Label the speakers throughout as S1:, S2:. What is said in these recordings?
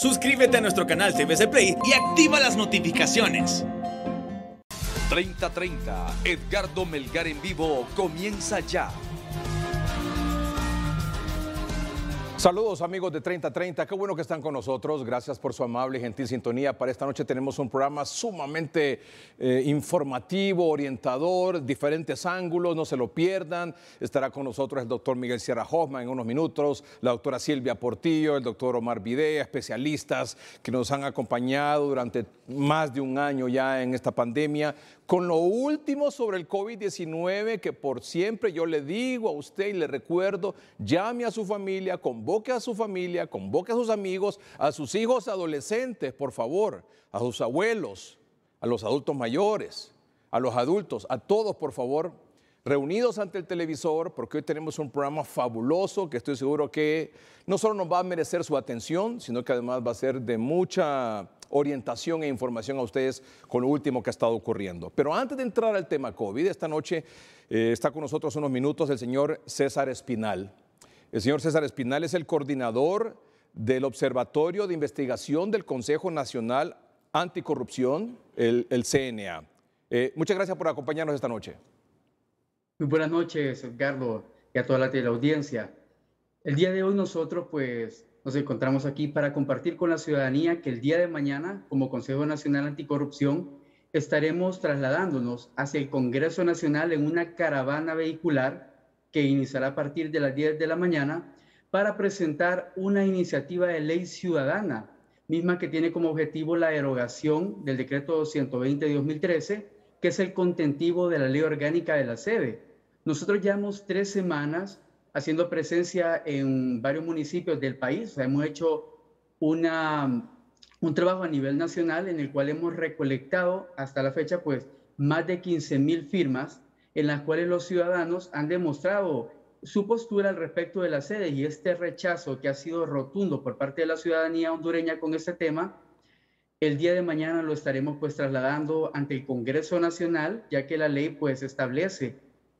S1: Suscríbete a nuestro canal CBC Play y activa las notificaciones.
S2: 3030, Edgardo Melgar en vivo, comienza ya.
S3: Saludos amigos de 3030, qué bueno que están con nosotros, gracias por su amable y gentil sintonía. Para esta noche tenemos un programa sumamente informativo, orientador, diferentes ángulos, no se lo pierdan. Estará con nosotros el doctor Miguel Sierra Hoffman en unos minutos, la doctora Silvia Portillo, el doctor Omar Videa, especialistas que nos han acompañado durante más de un año ya en esta pandemia. Con lo último sobre el COVID-19, que por siempre yo le digo a usted y le recuerdo, llame a su familia, convoque a su familia, convoque a sus amigos, a sus hijos adolescentes, por favor, a sus abuelos, a los adultos mayores, a los adultos, a todos, por favor, reunidos ante el televisor, porque hoy tenemos un programa fabuloso que estoy seguro que no solo nos va a merecer su atención, sino que además va a ser de mucha orientación e información a ustedes con lo último que ha estado ocurriendo. Pero antes de entrar al tema COVID, esta noche está con nosotros unos minutos el señor César Espinal. El señor César Espinal es el coordinador del Observatorio de Investigación del Consejo Nacional Anticorrupción, el CNA. Muchas gracias por acompañarnos esta noche.
S4: Muy buenas noches, Edgardo, y a toda la teleaudiencia. El día de hoy nosotros nos encontramos aquí para compartir con la ciudadanía que el día de mañana, como Consejo Nacional Anticorrupción, estaremos trasladándonos hacia el Congreso Nacional en una caravana vehicular que iniciará a partir de las 10 de la mañana para presentar una iniciativa de ley ciudadana, misma que tiene como objetivo la derogación del decreto 120 de 2013, que es el contentivo de la ley orgánica de la sede. Nosotros llevamos 3 semanas haciendo presencia en varios municipios del país. O sea, hemos hecho un trabajo a nivel nacional en el cual hemos recolectado hasta la fecha más de 15,000 firmas en las cuales los ciudadanos han demostrado su postura al respecto de la sede y este rechazo que ha sido rotundo por parte de la ciudadanía hondureña con este tema. El día de mañana lo estaremos trasladando ante el Congreso Nacional, ya que la ley establece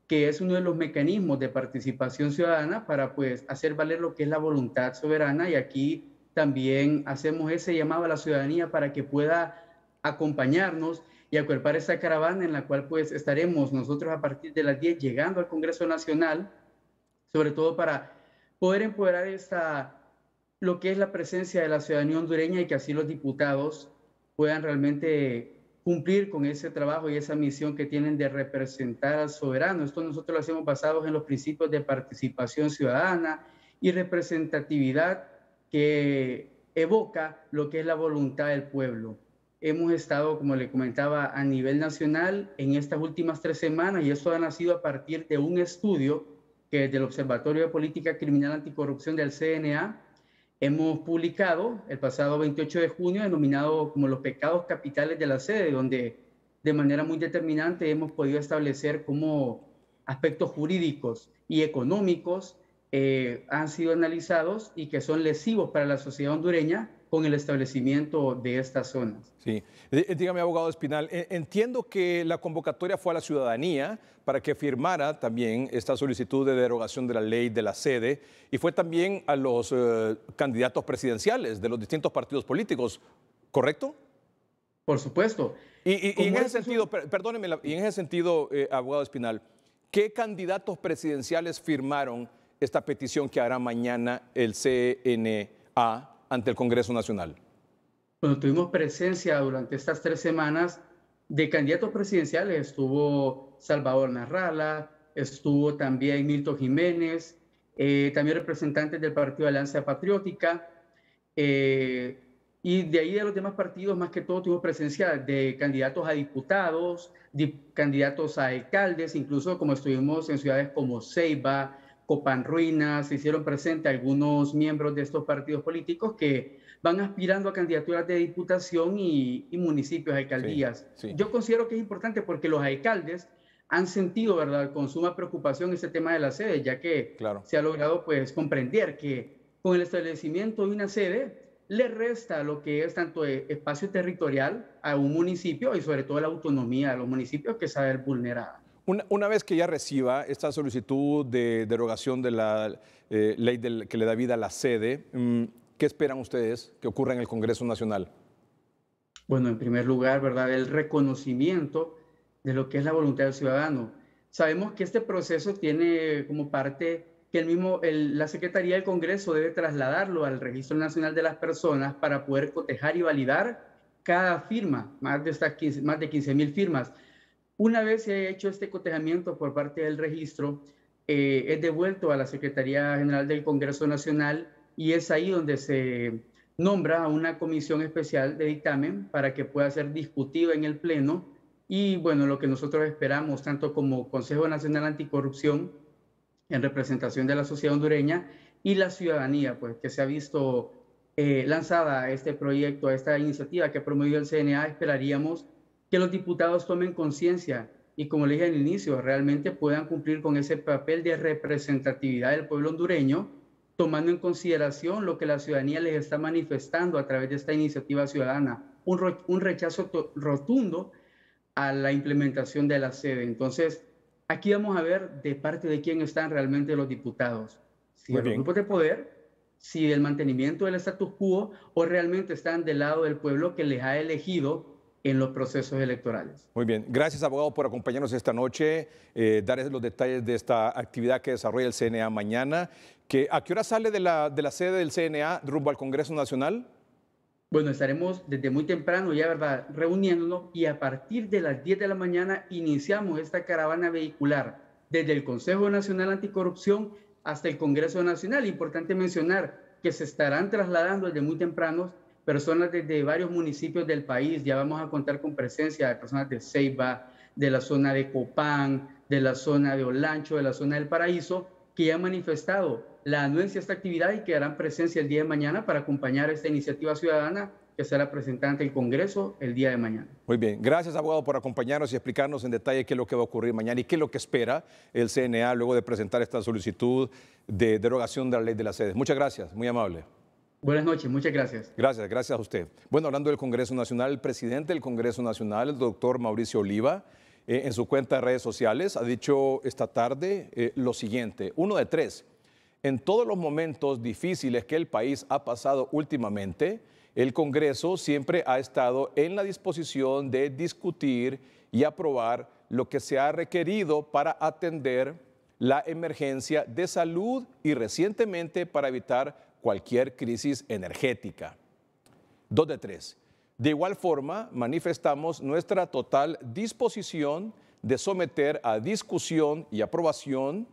S4: que es uno de los mecanismos de participación ciudadana para hacer valer lo que es la voluntad soberana, y aquí también hacemos ese llamado a la ciudadanía para que pueda acompañarnos y acuerpar esta caravana en la cual estaremos nosotros a partir de las 10 llegando al Congreso Nacional, sobre todo para poder empoderar lo que es la presencia de la ciudadanía hondureña y que así los diputados puedan realmente cumplir con ese trabajo y esa misión que tienen de representar al soberano. Esto nosotros lo hacemos basados en los principios de participación ciudadana y representatividad que evoca lo que es la voluntad del pueblo. Hemos estado, como le comentaba, a nivel nacional en estas últimas 3 semanas, y esto ha nacido a partir de un estudio que desde el Observatorio de Política Criminal Anticorrupción del CNA hemos publicado el pasado 28 de junio, denominado como los pecados capitales de la sede, donde de manera muy determinante hemos podido establecer cómo aspectos jurídicos y económicos han sido analizados y que son lesivos para la sociedad hondureña con el establecimiento de estas zonas.
S3: Sí, dígame, abogado Espinal, entiendo que la convocatoria fue a la ciudadanía para que firmara también esta solicitud de derogación de la ley de la sede, y fue también a los candidatos presidenciales de los distintos partidos políticos, ¿correcto?
S4: Por supuesto.
S3: Y en ese sentido, perdóneme, y en ese sentido, abogado Espinal, ¿qué candidatos presidenciales firmaron esta petición que hará mañana el CNA ante el Congreso Nacional?
S4: Bueno, tuvimos presencia durante estas 3 semanas de candidatos presidenciales. Estuvo Salvador Narrala, estuvo también Milton Jiménez, también representantes del Partido de Alianza Patriótica, y de ahí de los demás partidos, más que todo, tuvimos presencia de candidatos a diputados, candidatos a alcaldes, incluso como estuvimos en ciudades como Ceiba, Copán Ruinas, se hicieron presentes algunos miembros de estos partidos políticos que van aspirando a candidaturas de diputación y municipios, alcaldías. Sí, sí. Yo considero que es importante porque los alcaldes han sentido, ¿verdad?, con suma preocupación ese tema de la sede, ya que se ha logrado comprender que con el establecimiento de una sede le resta lo que es tanto espacio territorial a un municipio y sobre todo la autonomía de los municipios, que se va a ver vulnerada.
S3: Una vez que ya reciba esta solicitud de derogación de la ley que le da vida a la sede, ¿Qué esperan ustedes que ocurra en el Congreso Nacional?
S4: Bueno, en primer lugar, ¿verdad? El reconocimiento de lo que es la voluntad del ciudadano. Sabemos que este proceso tiene como parte que la Secretaría del Congreso debe trasladarlo al Registro Nacional de las Personas para poder cotejar y validar cada firma, más de 15.000 firmas. Una vez se haya hecho este cotejamiento por parte del registro, es devuelto a la Secretaría General del Congreso Nacional y es ahí donde se nombra a una comisión especial de dictamen para que pueda ser discutida en el Pleno. Y bueno, lo que nosotros esperamos, tanto como Consejo Nacional Anticorrupción, en representación de la sociedad hondureña y la ciudadanía, pues que se ha visto lanzada este proyecto, esta iniciativa que promovió el CNA, esperaríamos que los diputados tomen conciencia y, como le dije al inicio, realmente puedan cumplir con ese papel de representatividad del pueblo hondureño, tomando en consideración lo que la ciudadanía les está manifestando a través de esta iniciativa ciudadana, un rechazo rotundo a la implementación de la sede. Entonces, aquí vamos a ver de parte de quién están realmente los diputados. Si de los grupos de poder, si del mantenimiento del status quo, o realmente están del lado del pueblo que les ha elegido en los procesos electorales.
S3: Muy bien. Gracias, abogado, por acompañarnos esta noche, darles los detalles de esta actividad que desarrolla el CNA mañana. ¿A qué hora sale de la sede del CNA rumbo al Congreso Nacional?
S4: Bueno, estaremos desde muy temprano ya, ¿verdad?, reuniéndonos, y a partir de las 10 de la mañana iniciamos esta caravana vehicular desde el Consejo Nacional Anticorrupción hasta el Congreso Nacional. Importante mencionar que se estarán trasladando desde muy temprano personas desde varios municipios del país. Ya vamos a contar con presencia de personas de Ceiba, de la zona de Copán, de la zona de Olancho, de la zona del Paraíso, que ya han manifestado la anuencia a esta actividad y que harán presencia el día de mañana para acompañar esta iniciativa ciudadana que será presentada ante el Congreso el día de mañana.
S3: Muy bien. Gracias, abogado, por acompañarnos y explicarnos en detalle qué es lo que va a ocurrir mañana y qué es lo que espera el CNA luego de presentar esta solicitud de derogación de la ley de las sedes. Muchas gracias. Muy amable.
S4: Buenas noches, muchas gracias.
S3: Gracias a usted. Bueno, hablando del Congreso Nacional, el presidente del Congreso Nacional, el doctor Mauricio Oliva, en su cuenta de redes sociales ha dicho esta tarde lo siguiente: 1 de 3. En todos los momentos difíciles que el país ha pasado últimamente, el Congreso siempre ha estado en la disposición de discutir y aprobar lo que se ha requerido para atender la emergencia de salud y recientemente para evitar cualquier crisis energética. 2 de 3. De igual forma, manifestamos nuestra total disposición de someter a discusión y aprobación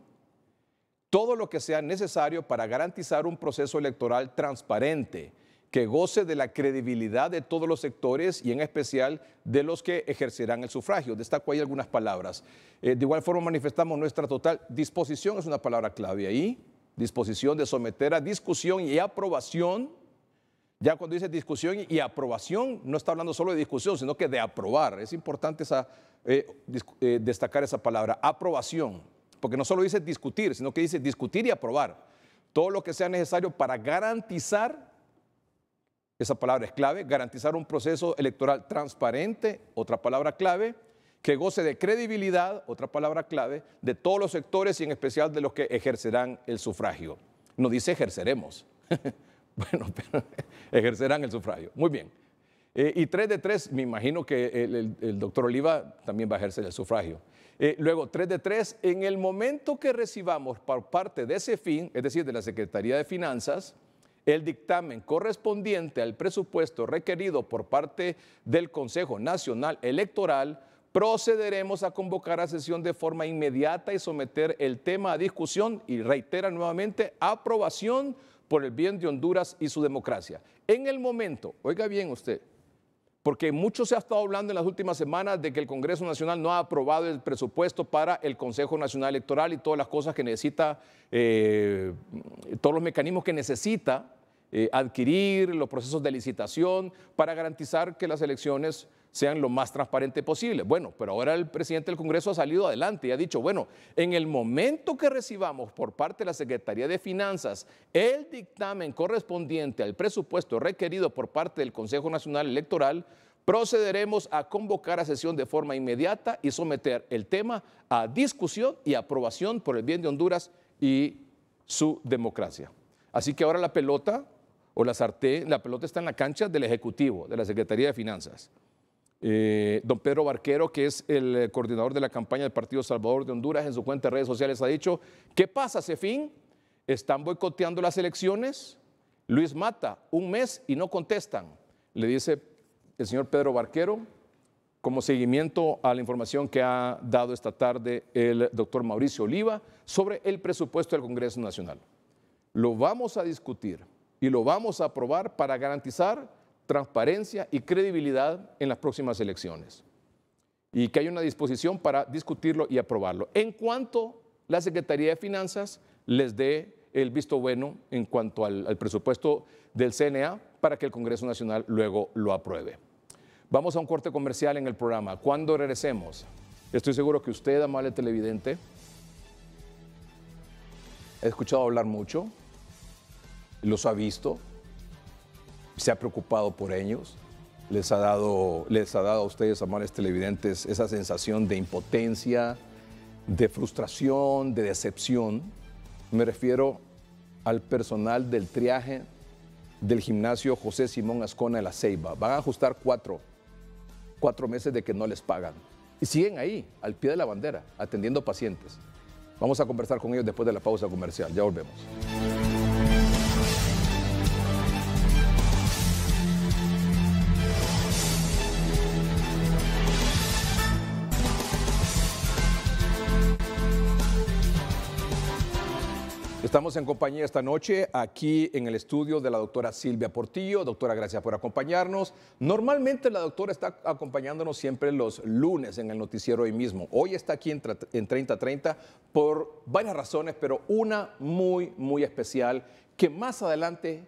S3: todo lo que sea necesario para garantizar un proceso electoral transparente, que goce de la credibilidad de todos los sectores y en especial de los que ejercerán el sufragio. Destaco ahí algunas palabras. De igual forma, manifestamos nuestra total disposición, es una palabra clave ahí, disposición de someter a discusión y aprobación. Ya cuando dice discusión y aprobación, no está hablando solo de discusión, sino que de aprobar. Es importante destacar esa palabra, aprobación, porque no solo dice discutir, sino que dice discutir y aprobar. Todo lo que sea necesario para garantizar, esa palabra es clave, garantizar un proceso electoral transparente, otra palabra clave, que goce de credibilidad, otra palabra clave, de todos los sectores y en especial de los que ejercerán el sufragio. No dice ejerceremos. Bueno, pero ejercerán el sufragio. Muy bien. Y 3 de 3, me imagino que el doctor Oliva también va a ejercer el sufragio. Luego, 3 de 3, en el momento que recibamos por parte de ese fin, es decir, de la Secretaría de Finanzas, el dictamen correspondiente al presupuesto requerido por parte del Consejo Nacional Electoral, procederemos a convocar a sesión de forma inmediata y someter el tema a discusión y reitera nuevamente aprobación por el bien de Honduras y su democracia. En el momento, oiga bien usted, porque mucho se ha estado hablando en las últimas semanas de que el Congreso Nacional no ha aprobado el presupuesto para el Consejo Nacional Electoral y todas las cosas que necesita, todos los mecanismos que necesita adquirir, los procesos de licitación para garantizar que las elecciones sean lo más transparente posible. Bueno, pero ahora el presidente del Congreso ha salido adelante y ha dicho, bueno, en el momento que recibamos por parte de la Secretaría de Finanzas el dictamen correspondiente al presupuesto requerido por parte del Consejo Nacional Electoral, procederemos a convocar a sesión de forma inmediata y someter el tema a discusión y aprobación por el bien de Honduras y su democracia. Así que ahora la pelota o la sartén, la pelota está en la cancha del Ejecutivo, de la Secretaría de Finanzas. Don Pedro Barquero, que es el coordinador de la campaña del Partido Salvador de Honduras, en su cuenta de redes sociales ha dicho, ¿qué pasa, Cefín? ¿Están boicoteando las elecciones? Luis Mata, un mes y no contestan, le dice el señor Pedro Barquero, como seguimiento a la información que ha dado esta tarde el doctor Mauricio Oliva sobre el presupuesto del Congreso Nacional. Lo vamos a discutir y lo vamos a aprobar para garantizar transparencia y credibilidad en las próximas elecciones. Y que hay una disposición para discutirlo y aprobarlo. En cuanto la Secretaría de Finanzas les dé el visto bueno en cuanto al presupuesto del CNA para que el Congreso Nacional luego lo apruebe. Vamos a un corte comercial en el programa. Cuando regresemos, estoy seguro que usted, amable televidente, ha escuchado hablar mucho, los ha visto, se ha preocupado por ellos, les ha dado a ustedes, amables televidentes, esa sensación de impotencia, de frustración, de decepción. Me refiero al personal del triaje del gimnasio José Simón Ascona de La Ceiba. Van a ajustar cuatro meses de que no les pagan. Y siguen ahí, al pie de la bandera, atendiendo pacientes. Vamos a conversar con ellos después de la pausa comercial. Ya volvemos. Estamos en compañía esta noche aquí en el estudio de la doctora Silvia Portillo. Doctora, gracias por acompañarnos. Normalmente la doctora está acompañándonos siempre los lunes en el noticiero hoy mismo. Hoy está aquí en 3030 por varias razones, pero una muy especial que más adelante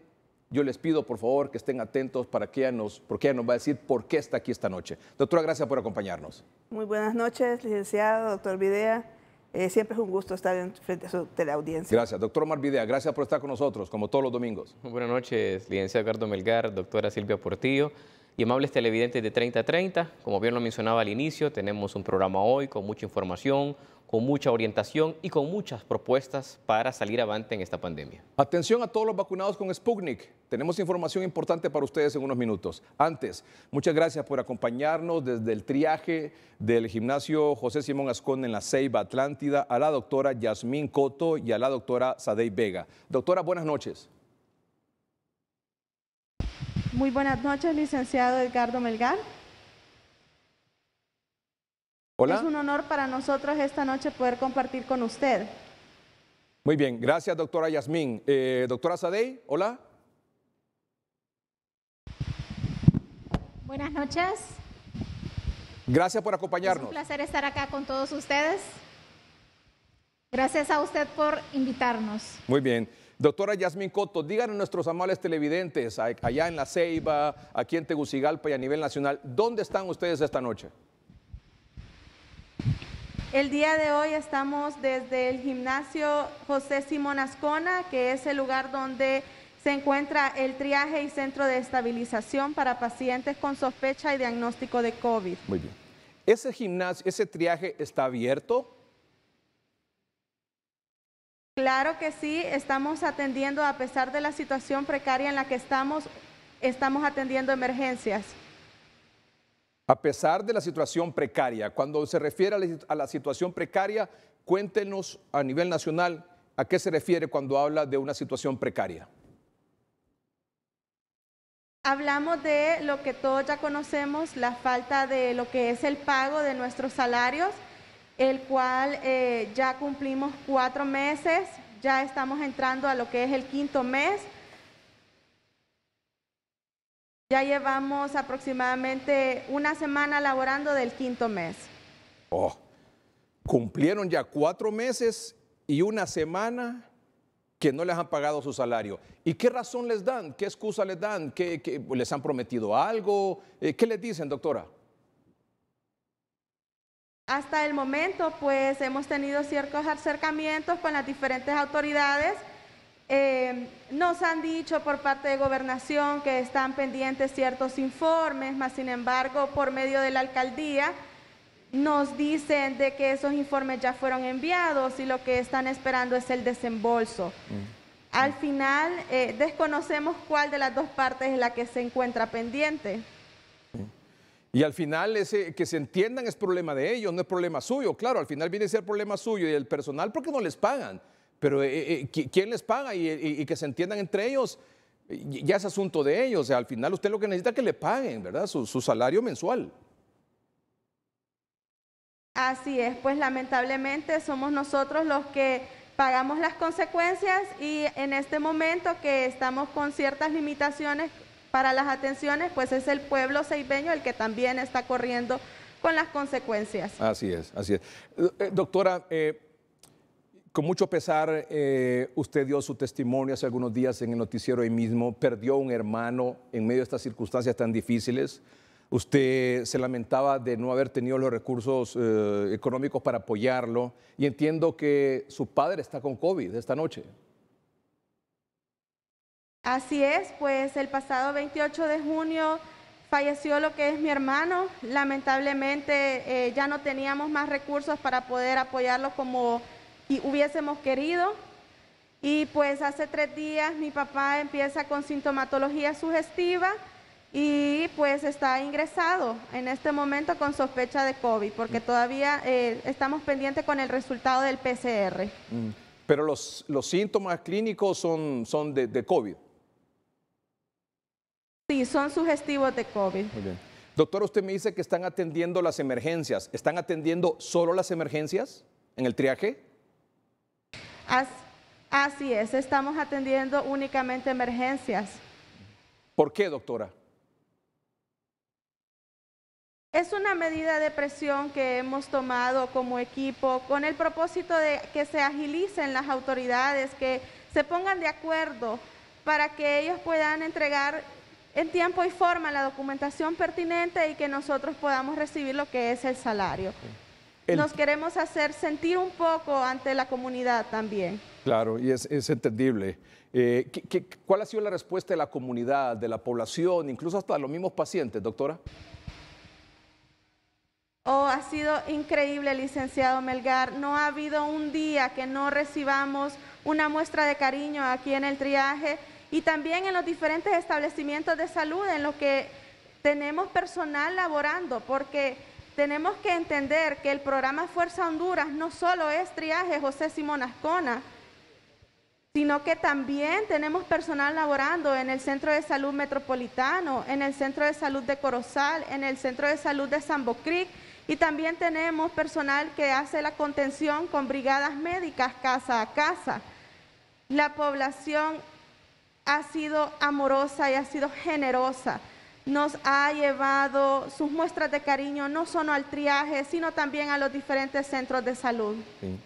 S3: yo les pido por favor que estén atentos porque ella nos va a decir por qué está aquí esta noche. Doctora, gracias por acompañarnos.
S5: Muy buenas noches, licenciado, doctor Videa. Siempre es un gusto estar frente a su teleaudiencia.
S3: Gracias. Doctor Omar Videa, gracias por estar con nosotros, como todos los domingos.
S6: Muy buenas noches, licenciado Edgardo Melgar, doctora Silvia Portillo y amables televidentes de 3030. Como bien lo mencionaba al inicio, tenemos un programa hoy con mucha información, con mucha orientación y con muchas propuestas para salir avante en esta pandemia.
S3: Atención a todos los vacunados con Sputnik. Tenemos información importante para ustedes en unos minutos. Antes, muchas gracias por acompañarnos desde el triaje del gimnasio José Simón Ascona en La Ceiba, Atlántida, a la doctora Yasmín Coto y a la doctora Sadei Vega. Doctora, buenas noches.
S7: Muy buenas noches, licenciado Edgardo Melgar.
S3: Hola.
S7: Es un honor para nosotros esta noche poder compartir con usted.
S3: Muy bien, gracias doctora Yasmín. Doctora Sadei, hola.
S8: Buenas noches.
S3: Gracias por acompañarnos.
S8: Es un placer estar acá con todos ustedes. Gracias a usted por invitarnos.
S3: Muy bien. Doctora Yasmín Coto, díganos a nuestros amables televidentes, allá en La Ceiba, aquí en Tegucigalpa y a nivel nacional, ¿dónde están ustedes esta noche?
S7: El día de hoy estamos desde el gimnasio José Simón Ascona, que es el lugar donde se encuentra el triaje y centro de estabilización para pacientes con sospecha y diagnóstico de COVID.
S3: Muy bien. ¿Ese gimnasio, ese triaje está abierto?
S7: Claro que sí, estamos atendiendo, a pesar de la situación precaria en la que estamos atendiendo emergencias.
S3: A pesar de la situación precaria, cuando se refiere a la situación precaria, cuéntenos a nivel nacional a qué se refiere cuando habla de una situación precaria.
S7: Hablamos de lo que todos ya conocemos, la falta de lo que es el pago de nuestros salarios, el cual ya cumplimos 4 meses, ya estamos entrando a lo que es el 5º mes. Ya llevamos aproximadamente una semana laborando del 5º mes.
S3: Oh, cumplieron ya 4 meses y una semana que no les han pagado su salario. ¿Y qué razón les dan? ¿Qué excusa les dan? ¿Qué les han prometido algo? ¿Qué les dicen, doctora?
S7: Hasta el momento, pues, hemos tenido ciertos acercamientos con las diferentes autoridades. Nos han dicho por parte de Gobernación que están pendientes ciertos informes, mas sin embargo, por medio de la alcaldía, nos dicen de que esos informes ya fueron enviados y lo que están esperando es el desembolso. Al final desconocemos cuál de las dos partes es la que se encuentra pendiente.
S3: Y al final ese, que se entiendan es problema de ellos, no es problema suyo. Claro, al final viene a ser problema suyo y del personal porque no les pagan. Pero ¿quién les paga? Y que se entiendan entre ellos, ya es asunto de ellos. O sea, al final usted lo que necesita es que le paguen, ¿verdad? Su salario mensual.
S7: Así es, pues lamentablemente somos nosotros los que pagamos las consecuencias y en este momento que estamos con ciertas limitaciones para las atenciones, pues es el pueblo ceibeño el que también está corriendo con las consecuencias.
S3: Así es, así es. Doctora, con mucho pesar, usted dio su testimonio hace algunos días en el noticiero ahí mismo, perdió un hermano en medio de estas circunstancias tan difíciles. Usted se lamentaba de no haber tenido los recursos económicos para apoyarlo y entiendo que su padre está con COVID esta noche.
S7: Así es, pues el pasado 28 de junio falleció lo que es mi hermano. Lamentablemente ya no teníamos más recursos para poder apoyarlo como hubiésemos querido. Y pues hace 3 días mi papá empieza con sintomatología sugestiva y pues está ingresado en este momento con sospecha de COVID, porque todavía estamos pendientes con el resultado del PCR.
S3: Pero los síntomas clínicos son de COVID.
S7: Sí, son sugestivos de COVID.
S3: Muy bien. Doctor, usted me dice que están atendiendo las emergencias. ¿Están atendiendo solo las emergencias en el triaje?
S7: Así es, estamos atendiendo únicamente emergencias.
S3: ¿Por qué, doctora?
S7: Es una medida de presión que hemos tomado como equipo con el propósito de que se agilicen las autoridades, que se pongan de acuerdo para que ellos puedan entregar en tiempo y forma la documentación pertinente y que nosotros podamos recibir lo que es el salario. Nos queremos hacer sentir un poco ante la comunidad también.
S3: Claro, y es entendible. ¿Cuál ha sido la respuesta de la comunidad, de la población, incluso hasta de los mismos pacientes, doctora?
S7: Oh, ha sido increíble, licenciado Melgar. No ha habido un día que no recibamos una muestra de cariño aquí en el triaje y también en los diferentes establecimientos de salud en los que tenemos personal laborando, porque tenemos que entender que el programa Fuerza Honduras no solo es triaje José Simón Ascona, sino que también tenemos personal laborando en el Centro de Salud Metropolitano, en el Centro de Salud de Corozal, en el Centro de Salud de Sambo Creek, y también tenemos personal que hace la contención con brigadas médicas casa a casa. La población ha sido amorosa y ha sido generosa. Nos ha llevado sus muestras de cariño no solo al triaje, sino también a los diferentes centros de salud.
S3: Sí.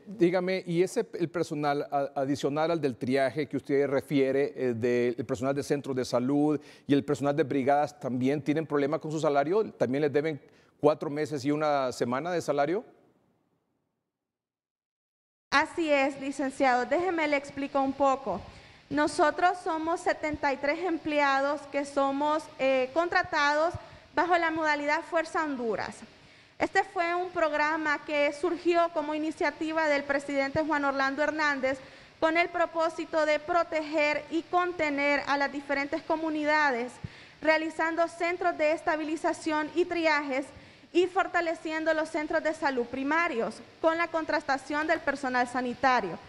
S3: Dígame, ¿y el personal adicional al del triaje que usted refiere, el personal de centros de salud y el personal de brigadas también tienen problemas con su salario? ¿También les deben 4 meses y 1 semana de salario?
S7: Así es, licenciado. Déjeme le explico un poco. Nosotros somos 73 empleados que somos contratados bajo la modalidad Fuerza Honduras. Este fue un programa que surgió como iniciativa del presidente Juan Orlando Hernández con el propósito de proteger y contener a las diferentes comunidades, realizando centros de estabilización y triajes y fortaleciendo los centros de salud primarios con la contratación del personal sanitario.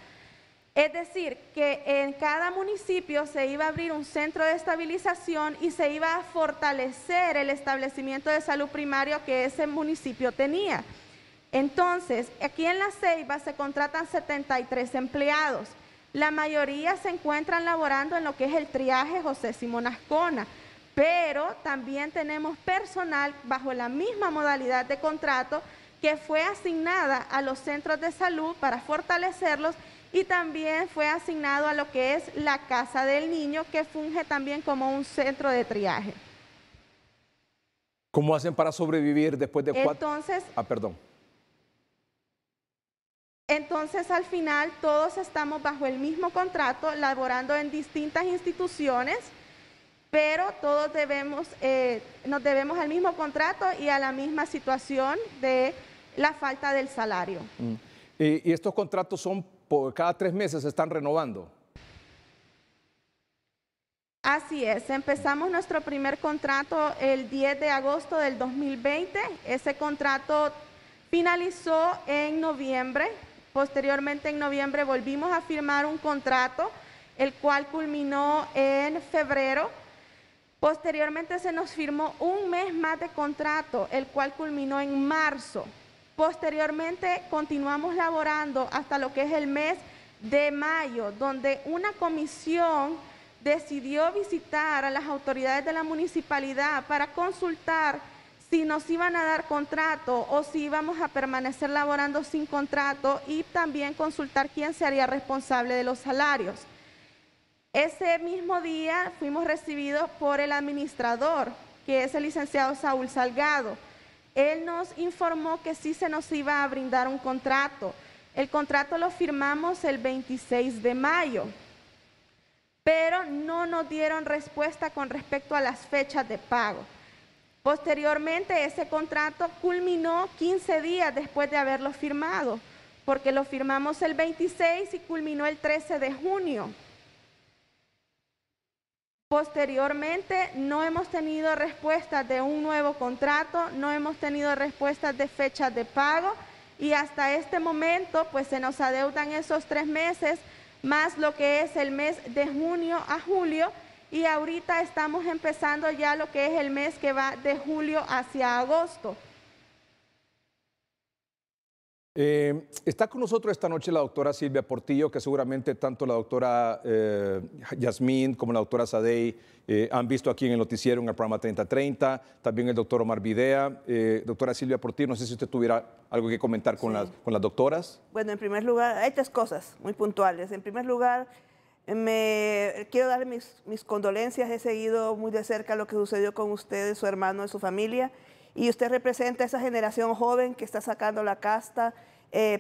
S7: Es decir, que en cada municipio se iba a abrir un centro de estabilización y se iba a fortalecer el establecimiento de salud primario que ese municipio tenía. Entonces, aquí en La Ceiba se contratan 73 empleados. La mayoría se encuentran laborando en lo que es el triaje José Simón Ascona, pero también tenemos personal bajo la misma modalidad de contrato que fue asignada a los centros de salud para fortalecerlos y también fue asignado a lo que es la Casa del Niño, que funge también como un centro de triaje.
S3: ¿Cómo hacen para sobrevivir después de 4?
S7: Entonces,
S3: perdón.
S7: Entonces, al final, todos estamos bajo el mismo contrato, laborando en distintas instituciones, pero todos nos debemos al mismo contrato y a la misma situación de la falta del salario.
S3: ¿Y estos contratos son por cada 3 meses se están renovando?
S7: Así es, empezamos nuestro primer contrato el 10 de agosto del 2020. Ese contrato finalizó en noviembre. Posteriormente, en noviembre, volvimos a firmar un contrato, el cual culminó en febrero. Posteriormente, se nos firmó un mes más de contrato, el cual culminó en marzo. Posteriormente, continuamos laborando hasta lo que es el mes de mayo, donde una comisión decidió visitar a las autoridades de la municipalidad para consultar si nos iban a dar contrato o si íbamos a permanecer laborando sin contrato, y también consultar quién se haría responsable de los salarios. Ese mismo día fuimos recibidos por el administrador, que es el licenciado Saúl Salgado. Él nos informó que sí se nos iba a brindar un contrato. El contrato lo firmamos el 26 de mayo. Pero no nos dieron respuesta con respecto a las fechas de pago. Posteriormente, ese contrato culminó 15 días después de haberlo firmado, porque lo firmamos el 26 y culminó el 13 de junio. Posteriormente, no hemos tenido respuestas de un nuevo contrato, no hemos tenido respuestas de fechas de pago, y hasta este momento, pues se nos adeudan esos 3 meses, más lo que es el mes de junio a julio, y ahorita estamos empezando ya lo que es el mes que va de julio hacia agosto.
S3: Está con nosotros esta noche la doctora Silvia Portillo, que seguramente tanto la doctora Yasmín como la doctora Sadei han visto aquí en el noticiero, en el programa 3030, también el doctor Omar Videa. Doctora Silvia Portillo, no sé si usted tuviera algo que comentar con,
S5: Sí.
S3: con las doctoras.
S5: Bueno, en primer lugar, hay 3 cosas muy puntuales. En primer lugar, quiero dar mis condolencias. He seguido muy de cerca lo que sucedió con usted, su hermano y su familia. Y usted representa a esa generación joven que está sacando la casta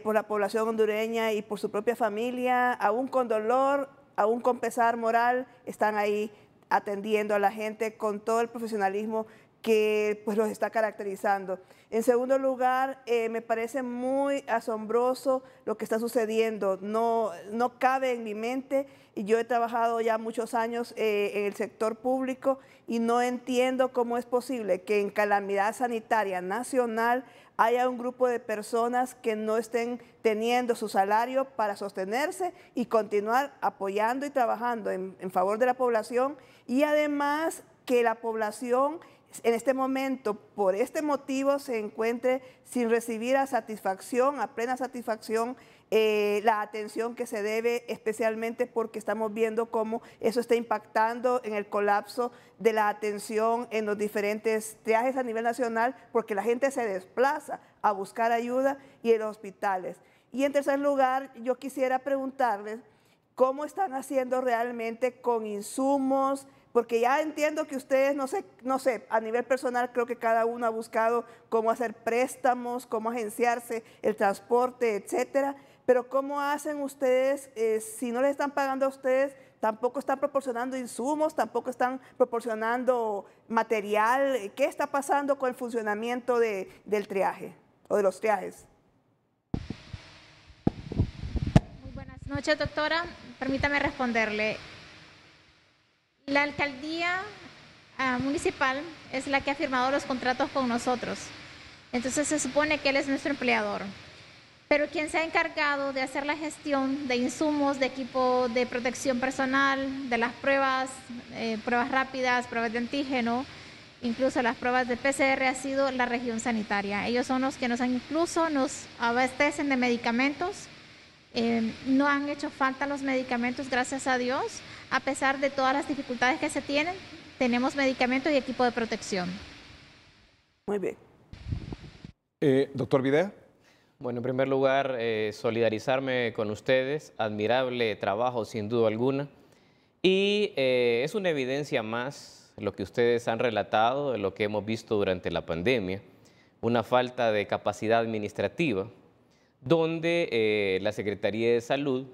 S5: por la población hondureña y por su propia familia. Aún con dolor, aún con pesar moral, están ahí atendiendo a la gente con todo el profesionalismo que pues los está caracterizando. En segundo lugar, me parece muy asombroso lo que está sucediendo. No cabe en mi mente, y yo he trabajado ya muchos años en el sector público y no entiendo cómo es posible que en calamidad sanitaria nacional haya un grupo de personas que no estén teniendo su salario para sostenerse y continuar apoyando y trabajando en favor de la población, y además que la población en este momento, por este motivo, se encuentre sin recibir a satisfacción, a plena satisfacción, la atención que se debe, especialmente porque estamos viendo cómo eso está impactando en el colapso de la atención en los diferentes triajes a nivel nacional, porque la gente se desplaza a buscar ayuda y en los hospitales. Y en tercer lugar, yo quisiera preguntarles cómo están haciendo realmente con insumos, porque ya entiendo que ustedes, no sé, a nivel personal creo que cada uno ha buscado cómo hacer préstamos, cómo agenciarse el transporte, etcétera, pero ¿cómo hacen ustedes si no les están pagando a ustedes? Tampoco están proporcionando insumos, tampoco están proporcionando material. ¿Qué está pasando con el funcionamiento del triaje o de los triajes?
S8: Muy buenas noches, doctora. Permítame responderle. La alcaldía municipal es la que ha firmado los contratos con nosotros. Entonces se supone que él es nuestro empleador. Pero quien se ha encargado de hacer la gestión de insumos, de equipo de protección personal, de las pruebas, pruebas rápidas, pruebas de antígeno, incluso las pruebas de PCR, ha sido la región sanitaria. Ellos son los que nos abastecen de medicamentos. No han hecho falta los medicamentos, gracias a Dios. A pesar de todas las dificultades que se tienen, tenemos medicamentos y equipo de protección.
S5: Muy bien.
S3: Doctor Videa.
S6: Bueno, en primer lugar, solidarizarme con ustedes, admirable trabajo sin duda alguna, y es una evidencia más lo que ustedes han relatado de lo que hemos visto durante la pandemia, una falta de capacidad administrativa, donde la Secretaría de Salud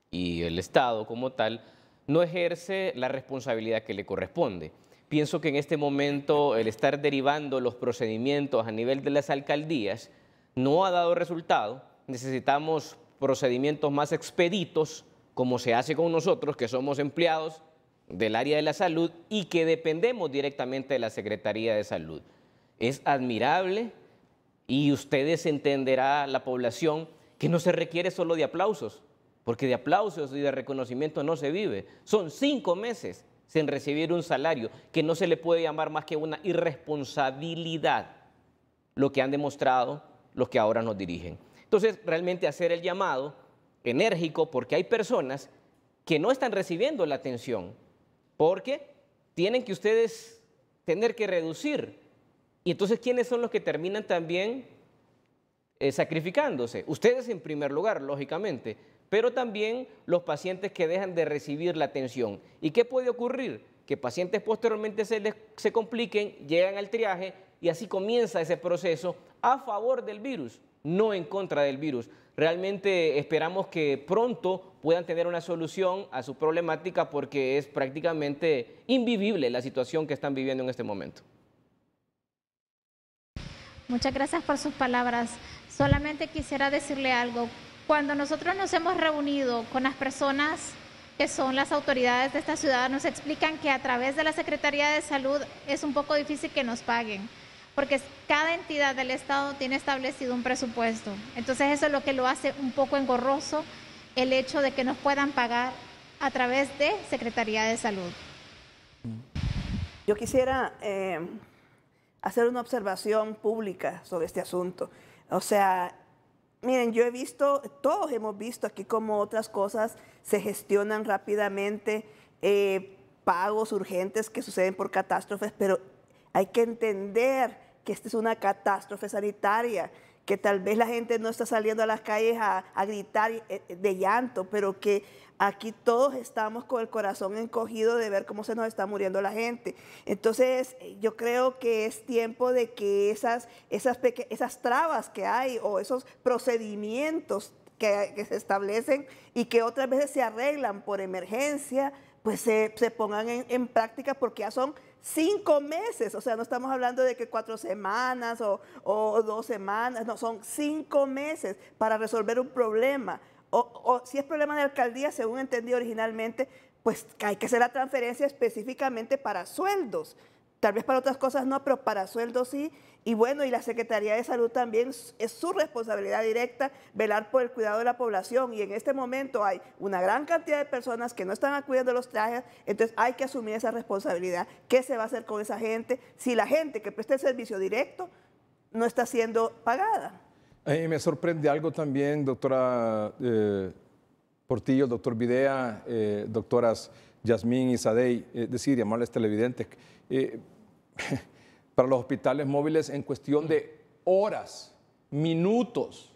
S6: y el Estado como tal no ejerce la responsabilidad que le corresponde. Pienso que en este momento el estar derivando los procedimientos a nivel de las alcaldías no ha dado resultado. Necesitamos procedimientos más expeditos, como se hace con nosotros, que somos empleados del área de la salud y que dependemos directamente de la Secretaría de Salud. Es admirable y ustedes entenderá la población que no se requiere solo de aplausos, porque de aplausos y de reconocimiento no se vive. Son 5 meses sin recibir un salario, que no se le puede llamar más que una irresponsabilidad, lo que han demostrado los que ahora nos dirigen. Entonces, realmente hacer el llamado enérgico, porque hay personas que no están recibiendo la atención, porque tienen que ustedes tener que reducir. Y entonces, ¿quiénes son los que terminan también sacrificándose? Ustedes en primer lugar, lógicamente, pero también los pacientes que dejan de recibir la atención. ¿Y qué puede ocurrir? Que pacientes posteriormente se compliquen, llegan al triaje y así comienza ese proceso a favor del virus, no en contra del virus. Realmente esperamos que pronto puedan tener una solución a su problemática porque es prácticamente invivible la situación que están viviendo en este momento.
S8: Muchas gracias por sus palabras. Solamente quisiera decirle algo. Cuando nosotros nos hemos reunido con las personas que son las autoridades de esta ciudad, nos explican que a través de la Secretaría de Salud es un poco difícil que nos paguen, porque cada entidad del Estado tiene establecido un presupuesto. Entonces eso es lo que lo hace un poco engorroso, el hecho de que nos puedan pagar a través de Secretaría de Salud.
S5: Yo quisiera hacer una observación pública sobre este asunto. O sea, miren, yo he visto, todos hemos visto aquí cómo otras cosas se gestionan rápidamente, pagos urgentes que suceden por catástrofes, pero hay que entender que esta es una catástrofe sanitaria, que tal vez la gente no está saliendo a las calles a gritar de llanto, pero que aquí todos estamos con el corazón encogido de ver cómo se nos está muriendo la gente. Entonces, yo creo que es tiempo de que esas trabas que hay o esos procedimientos que se establecen y que otras veces se arreglan por emergencia, pues se pongan en práctica, porque ya son 5 meses, o sea, no estamos hablando de que 4 semanas o 2 semanas, no, son 5 meses para resolver un problema. O si es problema de alcaldía, según entendí originalmente, pues hay que hacer la transferencia específicamente para sueldos. Tal vez para otras cosas no, pero para sueldos sí. Y bueno, y la Secretaría de Salud también es su responsabilidad directa velar por el cuidado de la población. Y en este momento hay una gran cantidad de personas que no están acudiendo a los trajes, entonces hay que asumir esa responsabilidad. ¿Qué se va a hacer con esa gente si la gente que presta el servicio directo no está siendo pagada?
S3: A mí me sorprende algo también, doctora Portillo, doctor Videa, doctoras Yasmín y Sadey, decir, y amables televidentes, para los hospitales móviles en cuestión de horas, minutos,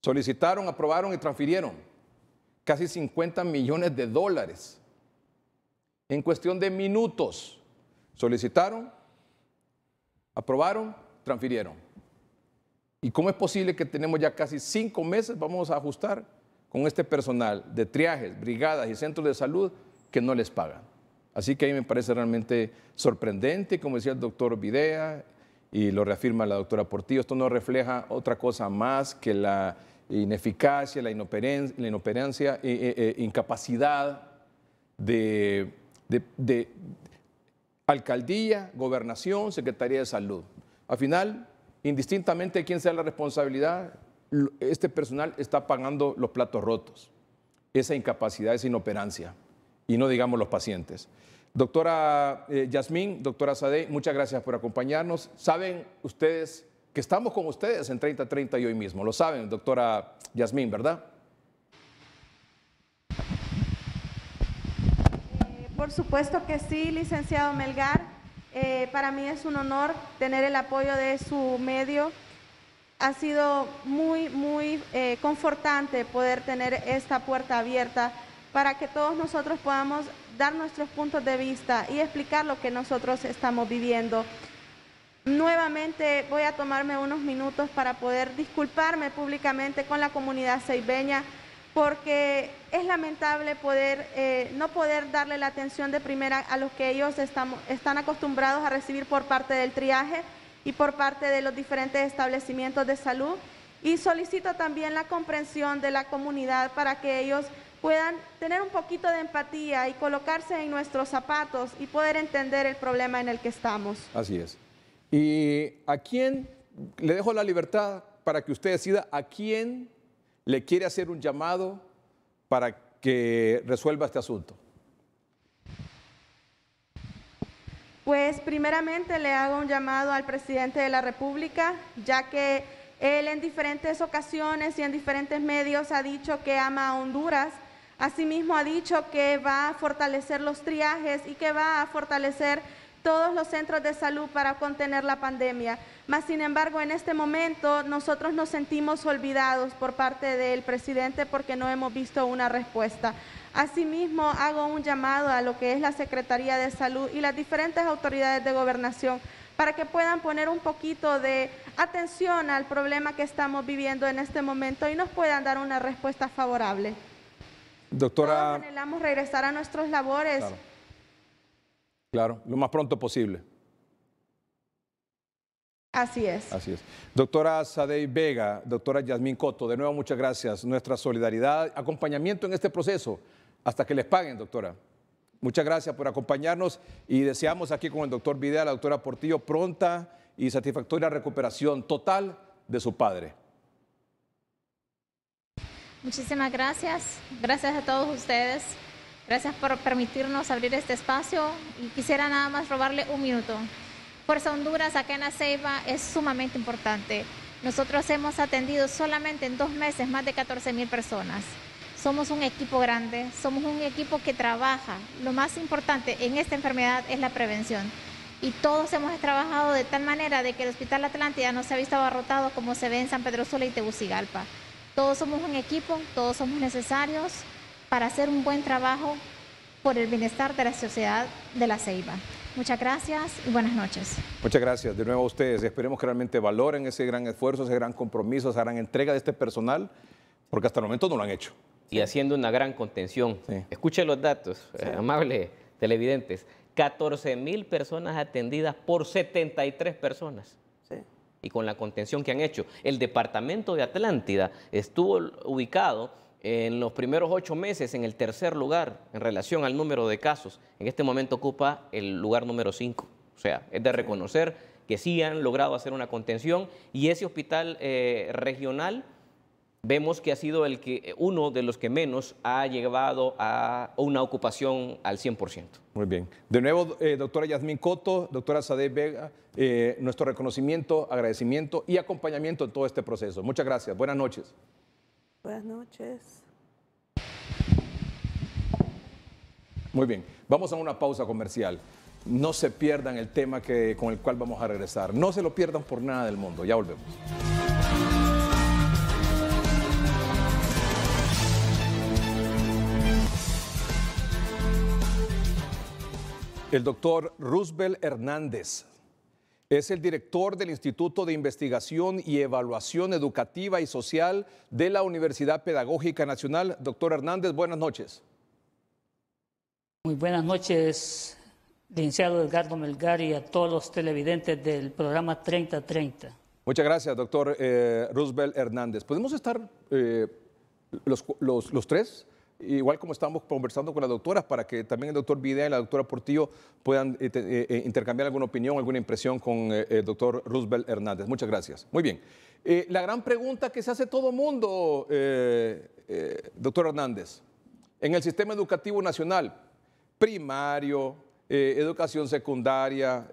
S3: solicitaron, aprobaron y transfirieron casi $50 millones. En cuestión de minutos, solicitaron, aprobaron, transfirieron. ¿Y cómo es posible que tenemos ya casi 5 meses, vamos a ajustar, con este personal de triajes, brigadas y centros de salud que no les pagan? Así que a mí me parece realmente sorprendente, como decía el doctor Videa, y lo reafirma la doctora Portillo, esto no refleja otra cosa más que la ineficacia, la inoperancia, incapacidad de alcaldía, gobernación, Secretaría de Salud. Al final, indistintamente de quién sea la responsabilidad, este personal está pagando los platos rotos, esa incapacidad, esa inoperancia, y no digamos los pacientes. Doctora Yasmín, doctora Sadey, muchas gracias por acompañarnos. Saben ustedes que estamos con ustedes en 30-30 y hoy mismo, lo saben, doctora Yasmín, ¿verdad?
S7: Por supuesto que sí, licenciado Melgar. Para mí es un honor tener el apoyo de su medio. Ha sido muy confortante poder tener esta puerta abierta para que todos nosotros podamos dar nuestros puntos de vista y explicar lo que nosotros estamos viviendo. Nuevamente voy a tomarme unos minutos para poder disculparme públicamente con la comunidad ceibeña, porque es lamentable no poder darle la atención de primera a los que ellos están acostumbrados a recibir por parte del triaje y por parte de los diferentes establecimientos de salud. Y solicito también la comprensión de la comunidad para que ellos puedan tener un poquito de empatía y colocarse en nuestros zapatos y poder entender el problema en el que estamos.
S3: Así es. ¿Y a quién le dejo la libertad para que usted decida a quién le quiere hacer un llamado para que resuelva este asunto?
S7: Pues primeramente le hago un llamado al presidente de la República, ya que él en diferentes ocasiones y en diferentes medios ha dicho que ama a Honduras. Asimismo ha dicho que va a fortalecer los triajes y que va a fortalecer todos los centros de salud para contener la pandemia. Mas, sin embargo, en este momento nosotros nos sentimos olvidados por parte del presidente porque no hemos visto una respuesta. Asimismo, hago un llamado a lo que es la Secretaría de Salud y las diferentes autoridades de gobernación para que puedan poner un poquito de atención al problema que estamos viviendo en este momento y nos puedan dar una respuesta favorable.
S3: Doctora...
S7: Todos anhelamos regresar a nuestras labores.
S3: Claro, lo más pronto posible.
S7: Así es.
S3: Así es. Doctora Sadei Vega, doctora Yasmín Coto, de nuevo muchas gracias. Nuestra solidaridad, acompañamiento en este proceso, hasta que les paguen, doctora. Muchas gracias por acompañarnos y deseamos aquí con el doctor Videla, la doctora Portillo, pronta y satisfactoria recuperación total de su padre.
S8: Muchísimas gracias. Gracias a todos ustedes. Gracias por permitirnos abrir este espacio y quisiera nada más robarle un minuto. Fuerza Honduras acá en La Ceiba es sumamente importante. Nosotros hemos atendido solamente en 2 meses más de 14,000 personas. Somos un equipo grande, somos un equipo que trabaja. Lo más importante en esta enfermedad es la prevención. Y todos hemos trabajado de tal manera de que el Hospital Atlántida no se ha visto abarrotado como se ve en San Pedro Sula y Tegucigalpa. Todos somos un equipo, todos somos necesarios para hacer un buen trabajo por el bienestar de la sociedad de La Ceiba. Muchas gracias y buenas noches.
S3: Muchas gracias de nuevo a ustedes. Esperemos que realmente valoren ese gran esfuerzo, ese gran compromiso, esa gran entrega de este personal, porque hasta el momento no lo han hecho.
S6: Y haciendo una gran contención. Sí. Escuchen los datos, amables televidentes. 14,000 personas atendidas por 73 personas. Sí. Y con la contención que han hecho. El departamento de Atlántida estuvo ubicado en los primeros 8 meses en el 3er lugar en relación al número de casos. En este momento ocupa el lugar número 5. O sea, es de reconocer que sí han logrado hacer una contención y ese hospital regional vemos que ha sido uno de los que menos ha llevado a una ocupación al 100%.
S3: Muy bien. De nuevo, doctora Yasmín Coto, doctora Sadei Vega, nuestro reconocimiento, agradecimiento y acompañamiento en todo este proceso. Muchas gracias. Buenas noches.
S5: Buenas noches.
S3: Muy bien, vamos a una pausa comercial. No se pierdan el tema con el cual vamos a regresar. No se lo pierdan por nada del mundo. Ya volvemos. El doctor Roosevelt Hernández es el director del Instituto de Investigación y Evaluación Educativa y Social de la Universidad Pedagógica Nacional. Doctor Hernández, buenas noches.
S9: Muy buenas noches, licenciado Edgardo Melgar, y a todos los televidentes del programa 3030.
S3: Muchas gracias, doctor Roosevelt Hernández. ¿Podemos estar los tres? Igual como estamos conversando con las doctoras, para que también el doctor Videla y la doctora Portillo puedan intercambiar alguna opinión, alguna impresión con el doctor Roosevelt Hernández. Muchas gracias. Muy bien. La gran pregunta que se hace todo mundo, doctor Hernández, en el sistema educativo nacional, primario, educación secundaria,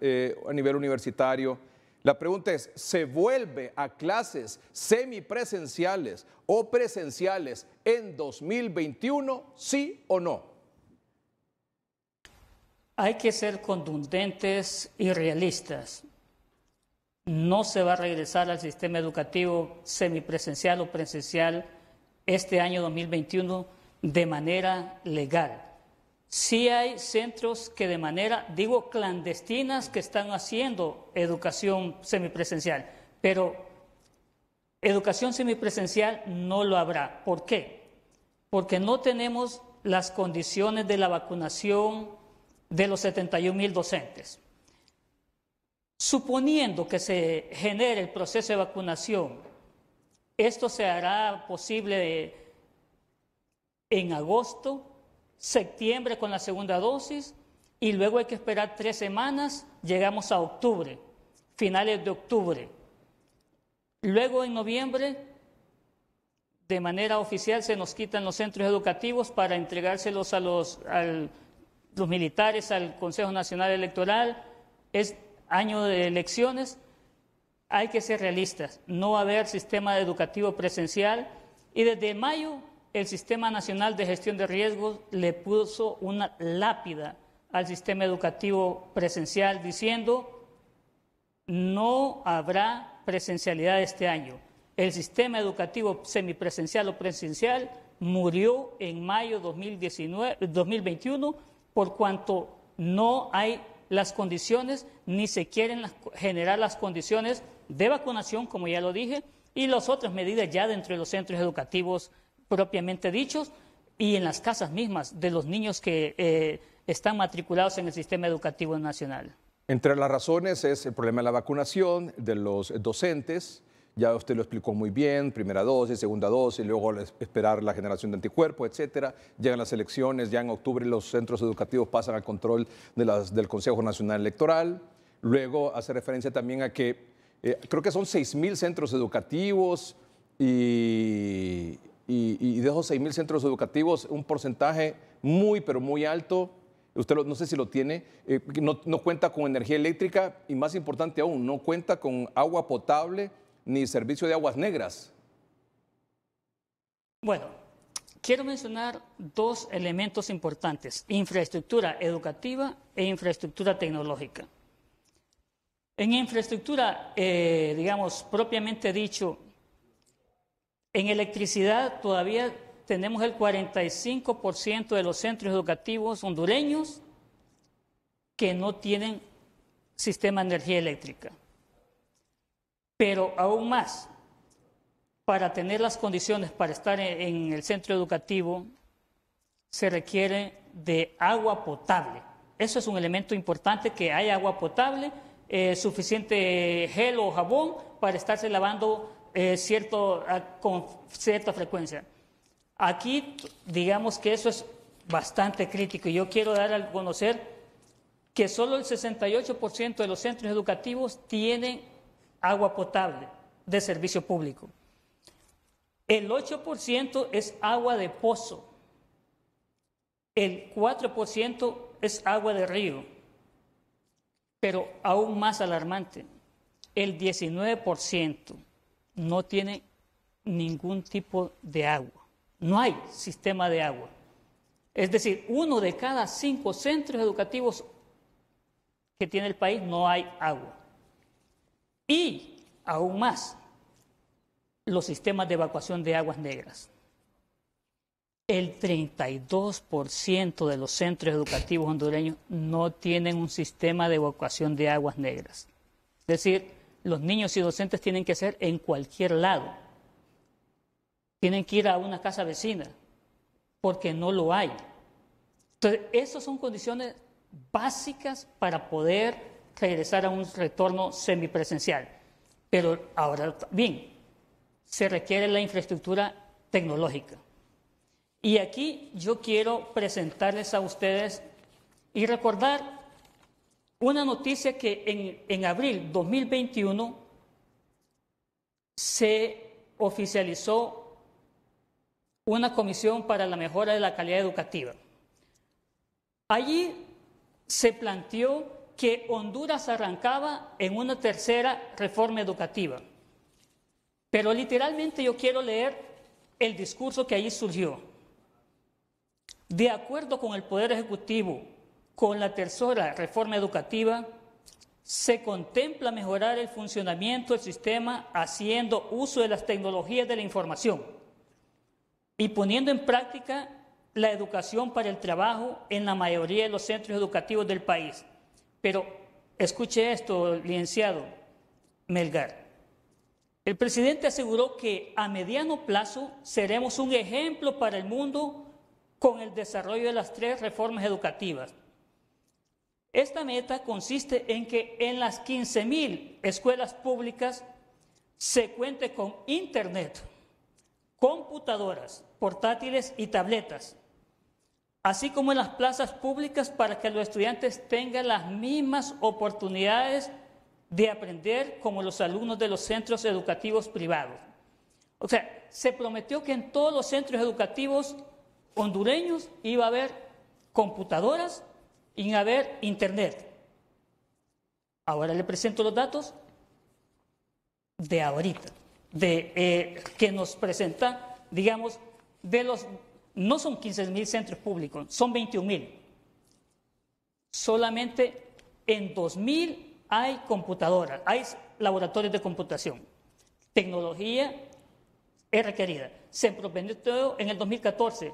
S3: a nivel universitario, la pregunta es, ¿se vuelve a clases semipresenciales o presenciales en 2021, sí o no?
S9: Hay que ser contundentes y realistas. No se va a regresar al sistema educativo semipresencial o presencial este año 2021 de manera legal. Sí hay centros que de manera, clandestinas, que están haciendo educación semipresencial, pero educación semipresencial no lo habrá. ¿Por qué? Porque no tenemos las condiciones de la vacunación de los 71,000 docentes. Suponiendo que se genere el proceso de vacunación, esto se hará posible en agosto, septiembre con la segunda dosis y luego hay que esperar 3 semanas, llegamos a octubre, finales de octubre. Luego en noviembre, de manera oficial, se nos quitan los centros educativos para entregárselos a los militares, al Consejo Nacional Electoral. Es año de elecciones. Hay que ser realistas, no va a haber sistema educativo presencial y desde mayo el Sistema Nacional de Gestión de Riesgos le puso una lápida al sistema educativo presencial diciendo no habrá presencialidad este año. El sistema educativo semipresencial o presencial murió en mayo de 2021 por cuanto no hay las condiciones ni se quieren generar las condiciones de vacunación, como ya lo dije, y las otras medidas ya dentro de los centros educativos propiamente dichos y en las casas mismas de los niños que están matriculados en el sistema educativo nacional.
S3: Entre las razones es el problema de la vacunación de los docentes. Ya usted lo explicó muy bien, primera dosis, segunda dosis, luego esperar la generación de anticuerpos, etcétera. Llegan las elecciones, ya en octubre los centros educativos pasan al control del Consejo Nacional Electoral. Luego hace referencia también a que creo que son 6.000 centros educativos y de esos 6.000 centros educativos un porcentaje muy, pero muy alto, usted no sé si lo tiene, no cuenta con energía eléctrica y más importante aún, no cuenta con agua potable ni servicio de aguas negras.
S9: Bueno, quiero mencionar 2 elementos importantes, infraestructura educativa e infraestructura tecnológica. En infraestructura, digamos, propiamente dicho, en electricidad todavía tenemos el 45% de los centros educativos hondureños que no tienen sistema de energía eléctrica. Pero aún más, para tener las condiciones para estar en el centro educativo, se requiere de agua potable. Eso es un elemento importante, que haya agua potable, suficiente gel o jabón para estarse lavando con cierta frecuencia. Aquí, digamos que eso es bastante crítico y yo quiero dar a conocer que solo el 68% de los centros educativos tienen agua potable de servicio público. El 8% es agua de pozo, el 4% es agua de río, pero aún más alarmante, el 19% no tiene ningún tipo de agua, no hay sistema de agua. Es decir, 1 de cada 5 centros educativos que tiene el país no hay agua. Y aún más, los sistemas de evacuación de aguas negras. El 32% de los centros educativos hondureños no tienen un sistema de evacuación de aguas negras. Es decir, los niños y docentes tienen que ser en cualquier lado. Tienen que ir a una casa vecina, porque no lo hay. Entonces, esas son condiciones básicas para poder regresar a un retorno semipresencial. Pero ahora bien, se requiere la infraestructura tecnológica. Y aquí yo quiero presentarles a ustedes y recordar una noticia que en abril 2021 se oficializó una comisión para la mejora de la calidad educativa. Allí se planteó que Honduras arrancaba en una tercera reforma educativa. Pero literalmente yo quiero leer el discurso que allí surgió. De acuerdo con el Poder Ejecutivo, con la tercera reforma educativa, se contempla mejorar el funcionamiento del sistema haciendo uso de las tecnologías de la información y poniendo en práctica la educación para el trabajo en la mayoría de los centros educativos del país. Pero escuche esto, licenciado Melgar. El presidente aseguró que a mediano plazo seremos un ejemplo para el mundo con el desarrollo de las 3 reformas educativas. Esta meta consiste en que en las 15.000 escuelas públicas se cuente con Internet, computadoras, portátiles y tabletas, así como en las plazas públicas para que los estudiantes tengan las mismas oportunidades de aprender como los alumnos de los centros educativos privados. O sea, se prometió que en todos los centros educativos hondureños iba a haber computadoras y iba a haber internet. Ahora le presento los datos de ahorita, que nos presentan, digamos, no son 15.000 centros públicos, son 21.000. Solamente en 2.000 hay computadoras, hay laboratorios de computación. Tecnología es requerida. Se prometió en el 2014,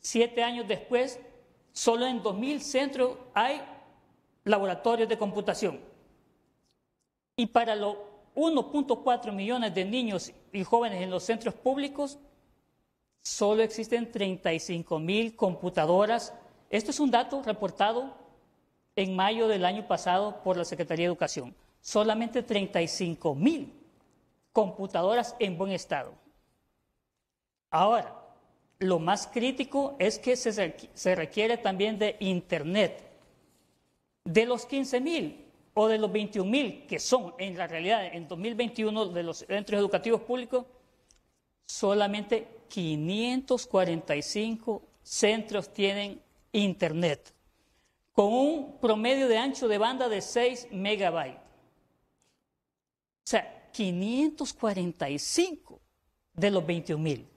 S9: 7 años después, solo en 2.000 centros hay laboratorios de computación. Y para los 1.4 millones de niños y jóvenes en los centros públicos, solo existen 35.000 computadoras. Esto es un dato reportado en mayo del año pasado por la Secretaría de Educación. Solamente 35.000 computadoras en buen estado. Ahora, lo más crítico es que se requiere también de Internet. De los 15.000 o de los 21.000 que son en la realidad en 2021 de los centros educativos públicos, solamente 545 centros tienen Internet, con un promedio de ancho de banda de 6 megabytes. O sea, 545 de los 21.000.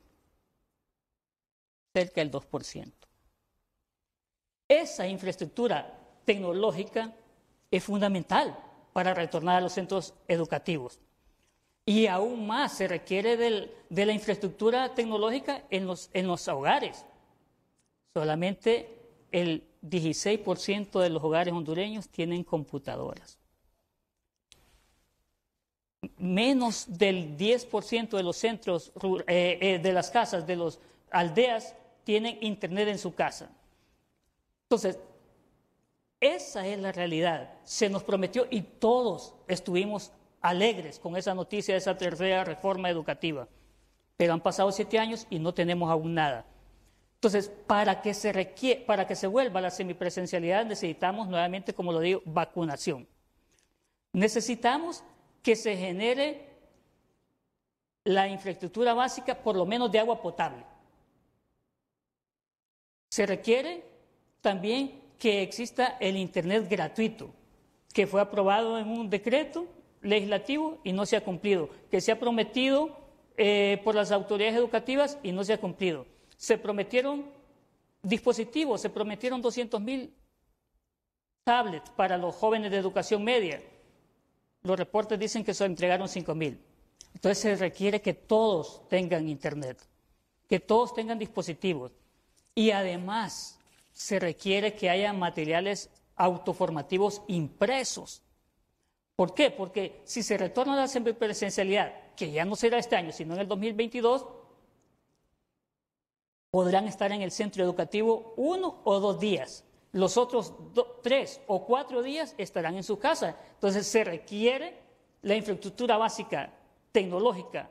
S9: Cerca del 2%. Esa infraestructura tecnológica es fundamental para retornar a los centros educativos. Y aún más se requiere de la infraestructura tecnológica en los hogares. Solamente el 16% de los hogares hondureños tienen computadoras. Menos del 10% de los centros, de las casas, de las aldeas, tienen internet en su casa. Entonces, esa es la realidad. Se nos prometió y todos estuvimos alegres con esa noticia de esa tercera reforma educativa. Pero han pasado 7 años y no tenemos aún nada. Entonces, para que se vuelva a la semipresencialidad necesitamos nuevamente, como lo digo, vacunación. Necesitamos que se genere la infraestructura básica, por lo menos de agua potable. Se requiere también que exista el Internet gratuito, que fue aprobado en un decreto legislativo y no se ha cumplido, que se ha prometido por las autoridades educativas y no se ha cumplido. Se prometieron dispositivos, se prometieron 200.000 tablets para los jóvenes de educación media. Los reportes dicen que se entregaron 5.000. Entonces se requiere que todos tengan Internet, que todos tengan dispositivos. Y además se requiere que haya materiales autoformativos impresos. ¿Por qué? Porque si se retorna a la semipresencialidad, que ya no será este año, sino en el 2022, podrán estar en el centro educativo 1 o 2 días. Los otros 3 o 4 días estarán en su casa. Entonces se requiere la infraestructura básica tecnológica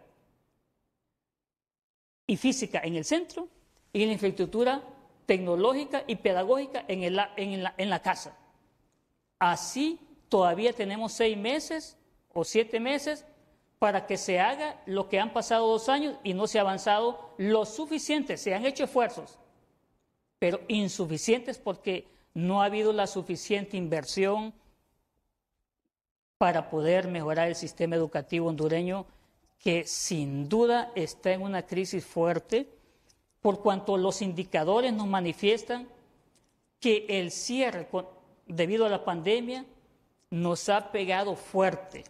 S9: y física en el centro y la infraestructura tecnológica y pedagógica en la casa. Así todavía tenemos 6 meses o 7 meses para que se haga lo que han pasado 2 años y no se ha avanzado lo suficiente. Se han hecho esfuerzos, pero insuficientes porque no ha habido la suficiente inversión para poder mejorar el sistema educativo hondureño, que sin duda está en una crisis fuerte, por cuanto los indicadores nos manifiestan que el cierre debido a la pandemia nos ha pegado fuerte.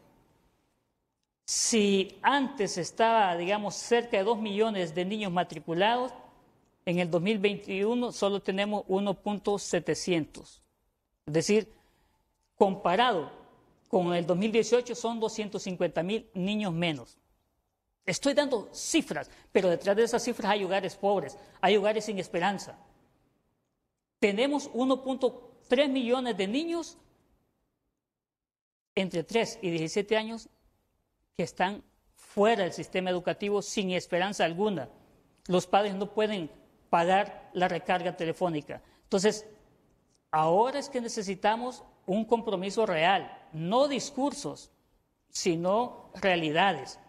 S9: Si antes estaba, digamos, cerca de 2 millones de niños matriculados, en el 2021 solo tenemos 1.700. Es decir, comparado con el 2018 son 250.000 niños menos. Estoy dando cifras, pero detrás de esas cifras hay hogares pobres, hay hogares sin esperanza. Tenemos 1.3 millones de niños entre 3 y 17 años que están fuera del sistema educativo sin esperanza alguna. Los padres no pueden pagar la recarga telefónica. Entonces, ahora es que necesitamos un compromiso real, no discursos, sino realidades,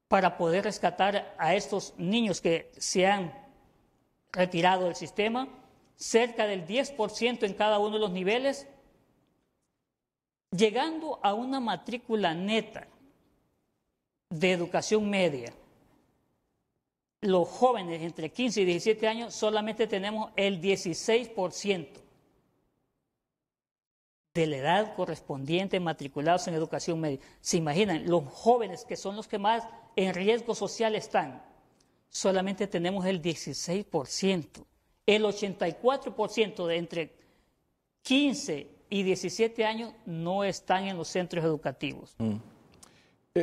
S9: para poder rescatar a estos niños que se han retirado del sistema, cerca del 10% en cada uno de los niveles, llegando a una matrícula neta de educación media. Los jóvenes entre 15 y 17 años solamente tenemos el 16% de la edad correspondiente matriculados en educación media. ¿Se imaginan? Los jóvenes, que son los que más en riesgo social están, solamente tenemos el 16%. El 84% de entre 15 y 17 años no están en los centros educativos.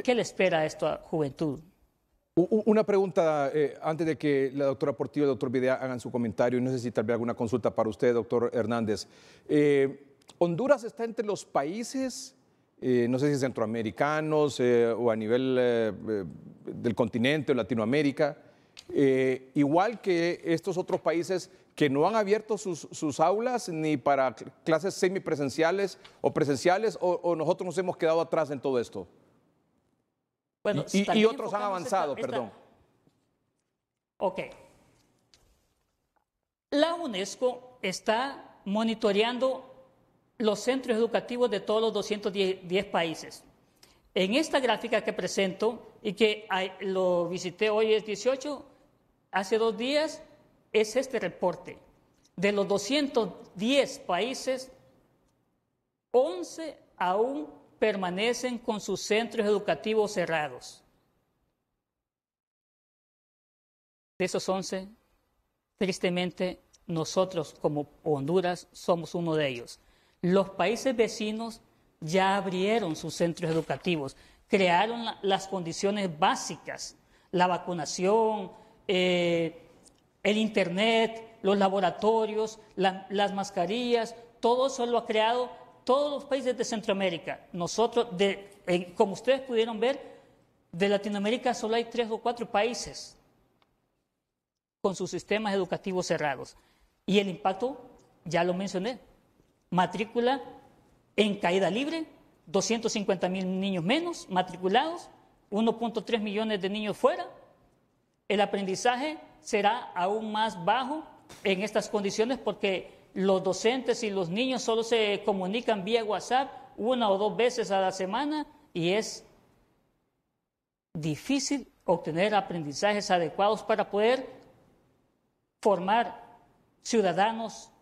S9: ¿Qué le espera a esta juventud?
S3: Una pregunta antes de que la doctora Portillo y el doctor Videa hagan su comentario, y no sé si tal vez alguna consulta para usted, doctor Hernández. Honduras está entre los países, no sé si centroamericanos o a nivel del continente o Latinoamérica, igual que estos otros países que no han abierto sus aulas ni para clases semipresenciales o presenciales, o nosotros nos hemos quedado atrás en todo esto.
S9: Bueno,
S3: y otros han avanzado, perdón.
S9: Ok. La UNESCO está monitoreando los centros educativos de todos los 210 países. En esta gráfica que presento, y que lo visité hoy, es 18, hace 2 días, es este reporte. De los 210 países, 11 aún permanecen con sus centros educativos cerrados. De esos 11, tristemente, nosotros como Honduras somos uno de ellos. Los países vecinos ya abrieron sus centros educativos, crearon las condiciones básicas, la vacunación, el internet, los laboratorios, las mascarillas, todo eso lo ha creado todos los países de Centroamérica. Nosotros, como ustedes pudieron ver, de Latinoamérica solo hay 3 o 4 países con sus sistemas educativos cerrados. Y el impacto, ya lo mencioné, matrícula en caída libre, 250,000 niños menos matriculados, 1.3 millones de niños fuera. El aprendizaje será aún más bajo en estas condiciones porque los docentes y los niños solo se comunican vía WhatsApp 1 o 2 veces a la semana y es difícil obtener aprendizajes adecuados para poder formar ciudadanos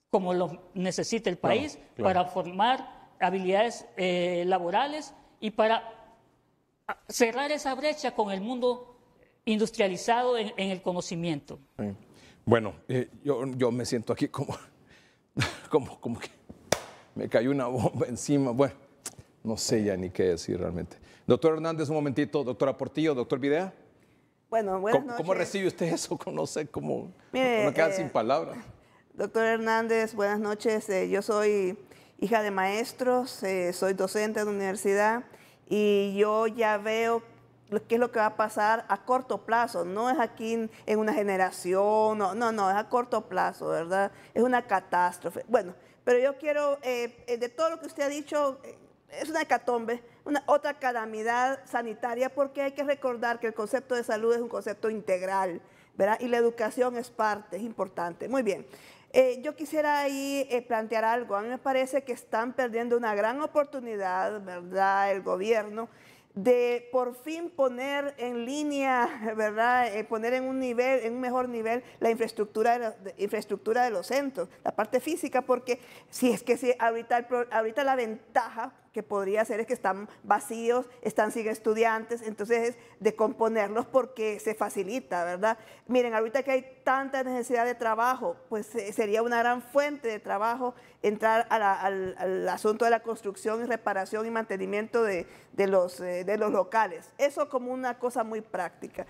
S9: como los necesita el país, claro. Para formar habilidades laborales y para cerrar esa brecha con el mundo industrializado en el conocimiento.
S3: Sí. Bueno, yo me siento aquí como que me cayó una bomba encima. Bueno, no sé ya ni qué decir realmente. Doctor Hernández, un momentito. Doctora Portillo, doctor Videa.
S5: Bueno, buenas noches.
S3: ¿Cómo recibe usted eso? No sé cómo. Mire, me queda sin palabras.
S5: Doctor Hernández, buenas noches. Yo soy hija de maestros, soy docente de la universidad y yo ya veo qué es lo que va a pasar a corto plazo. No es aquí en una generación, no, es a corto plazo, ¿verdad? Es una catástrofe. Bueno, pero yo quiero, de todo lo que usted ha dicho, es una hecatombe, otra calamidad sanitaria, porque hay que recordar que el concepto de salud es un concepto integral, ¿verdad? Y la educación es parte, es importante. Muy bien. Yo quisiera ahí plantear algo. A mí me parece que están perdiendo una gran oportunidad, ¿verdad?, el gobierno, de por fin poner en línea, ¿verdad?, poner en un mejor nivel la infraestructura de los centros, la parte física, porque si ahorita la ventaja que podría ser es que están vacíos, siguen estudiantes, entonces es de componerlos porque se facilita, ¿verdad? Miren, ahorita que hay tanta necesidad de trabajo, pues sería una gran fuente de trabajo entrar al asunto de la construcción y reparación y mantenimiento de los locales. Eso como una cosa muy práctica.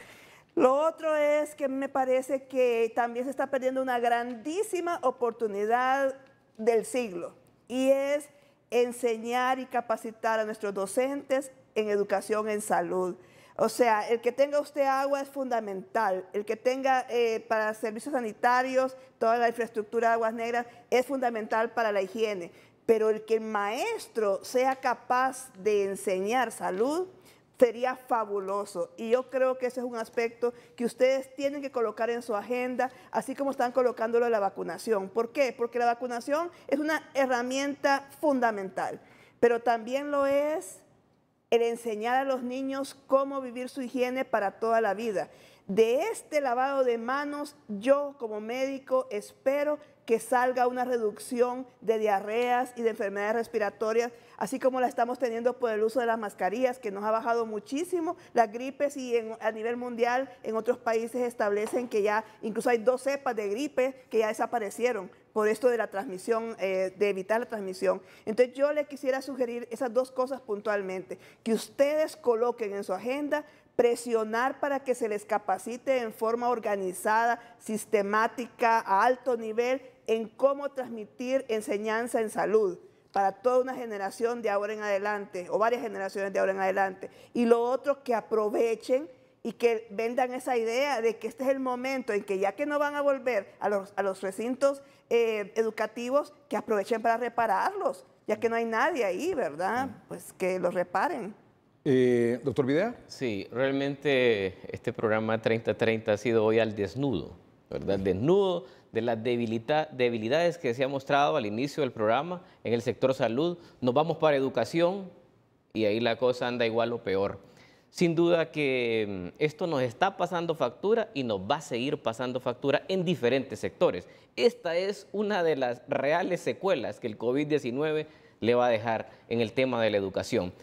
S5: Lo otro es que me parece que también se está perdiendo una grandísima oportunidad del siglo, y es enseñar y capacitar a nuestros docentes en educación, en salud. O sea, el que tenga usted agua es fundamental, el que tenga para servicios sanitarios, toda la infraestructura de aguas negras es fundamental para la higiene, pero el que el maestro sea capaz de enseñar salud sería fabuloso. Y yo creo que ese es un aspecto que ustedes tienen que colocar en su agenda, así como están colocándolo en la vacunación. ¿Por qué? Porque la vacunación es una herramienta fundamental, pero también lo es el enseñar a los niños cómo vivir su higiene para toda la vida. De este lavado de manos, yo como médico espero que salga una reducción de diarreas y de enfermedades respiratorias, así como la estamos teniendo por el uso de las mascarillas, que nos ha bajado muchísimo las gripes, y a nivel mundial en otros países establecen que ya incluso hay 2 cepas de gripe que ya desaparecieron por esto de la transmisión, de evitar la transmisión. Entonces yo le quisiera sugerir esas 2 cosas puntualmente, que ustedes coloquen en su agenda, presionar para que se les capacite en forma organizada, sistemática, a alto nivel, en cómo transmitir enseñanza en salud para toda una generación de ahora en adelante, o varias generaciones de ahora en adelante. Y lo otro, que aprovechen y que vendan esa idea de que este es el momento en que, ya que no van a volver a los recintos educativos, que aprovechen para repararlos, ya que no hay nadie ahí, ¿verdad? Pues que los reparen.
S3: Doctor Videa.
S6: Sí, realmente este programa 30-30 ha sido hoy al desnudo, ¿verdad? Al desnudo de las debilidades que se ha mostrado al inicio del programa en el sector salud. Nos vamos para educación y ahí la cosa anda igual o peor. Sin duda que esto nos está pasando factura y nos va a seguir pasando factura en diferentes sectores. Esta es una de las reales secuelas que el COVID-19 le va a dejar en el tema de la educación.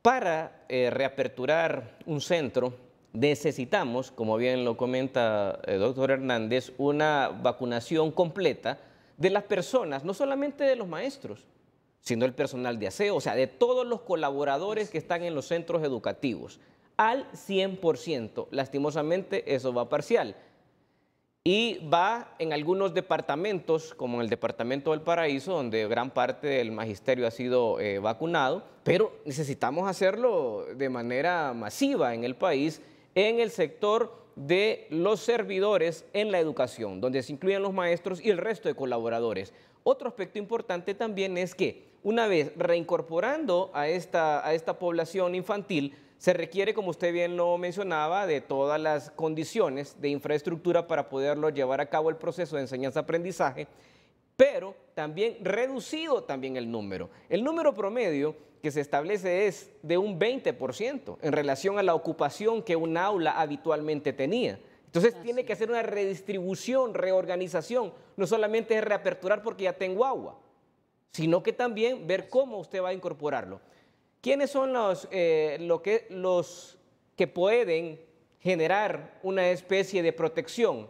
S6: Para reaperturar un centro necesitamos, como bien lo comenta el doctor Hernández, una vacunación completa de las personas, no solamente de los maestros, sino el personal de aseo, o sea, de todos los colaboradores que están en los centros educativos, al 100%. Lastimosamente, eso va parcial. Y va en algunos departamentos, como en el departamento del Paraíso, donde gran parte del magisterio ha sido vacunado, pero necesitamos hacerlo de manera masiva en el país, en el sector de los servidores en la educación, donde se incluyen los maestros y el resto de colaboradores. Otro aspecto importante también es que, una vez reincorporando a esta población infantil, se requiere, como usted bien lo mencionaba, de todas las condiciones de infraestructura para poderlo llevar a cabo el proceso de enseñanza-aprendizaje, pero también reducido también el número. El número promedio que se establece es de un 20% en relación a la ocupación que un aula habitualmente tenía. Entonces tiene que hacer una redistribución, reorganización, no solamente es reaperturar porque ya tengo agua, sino que también ver cómo usted va a incorporarlo. ¿Quiénes son los que pueden generar una especie de protección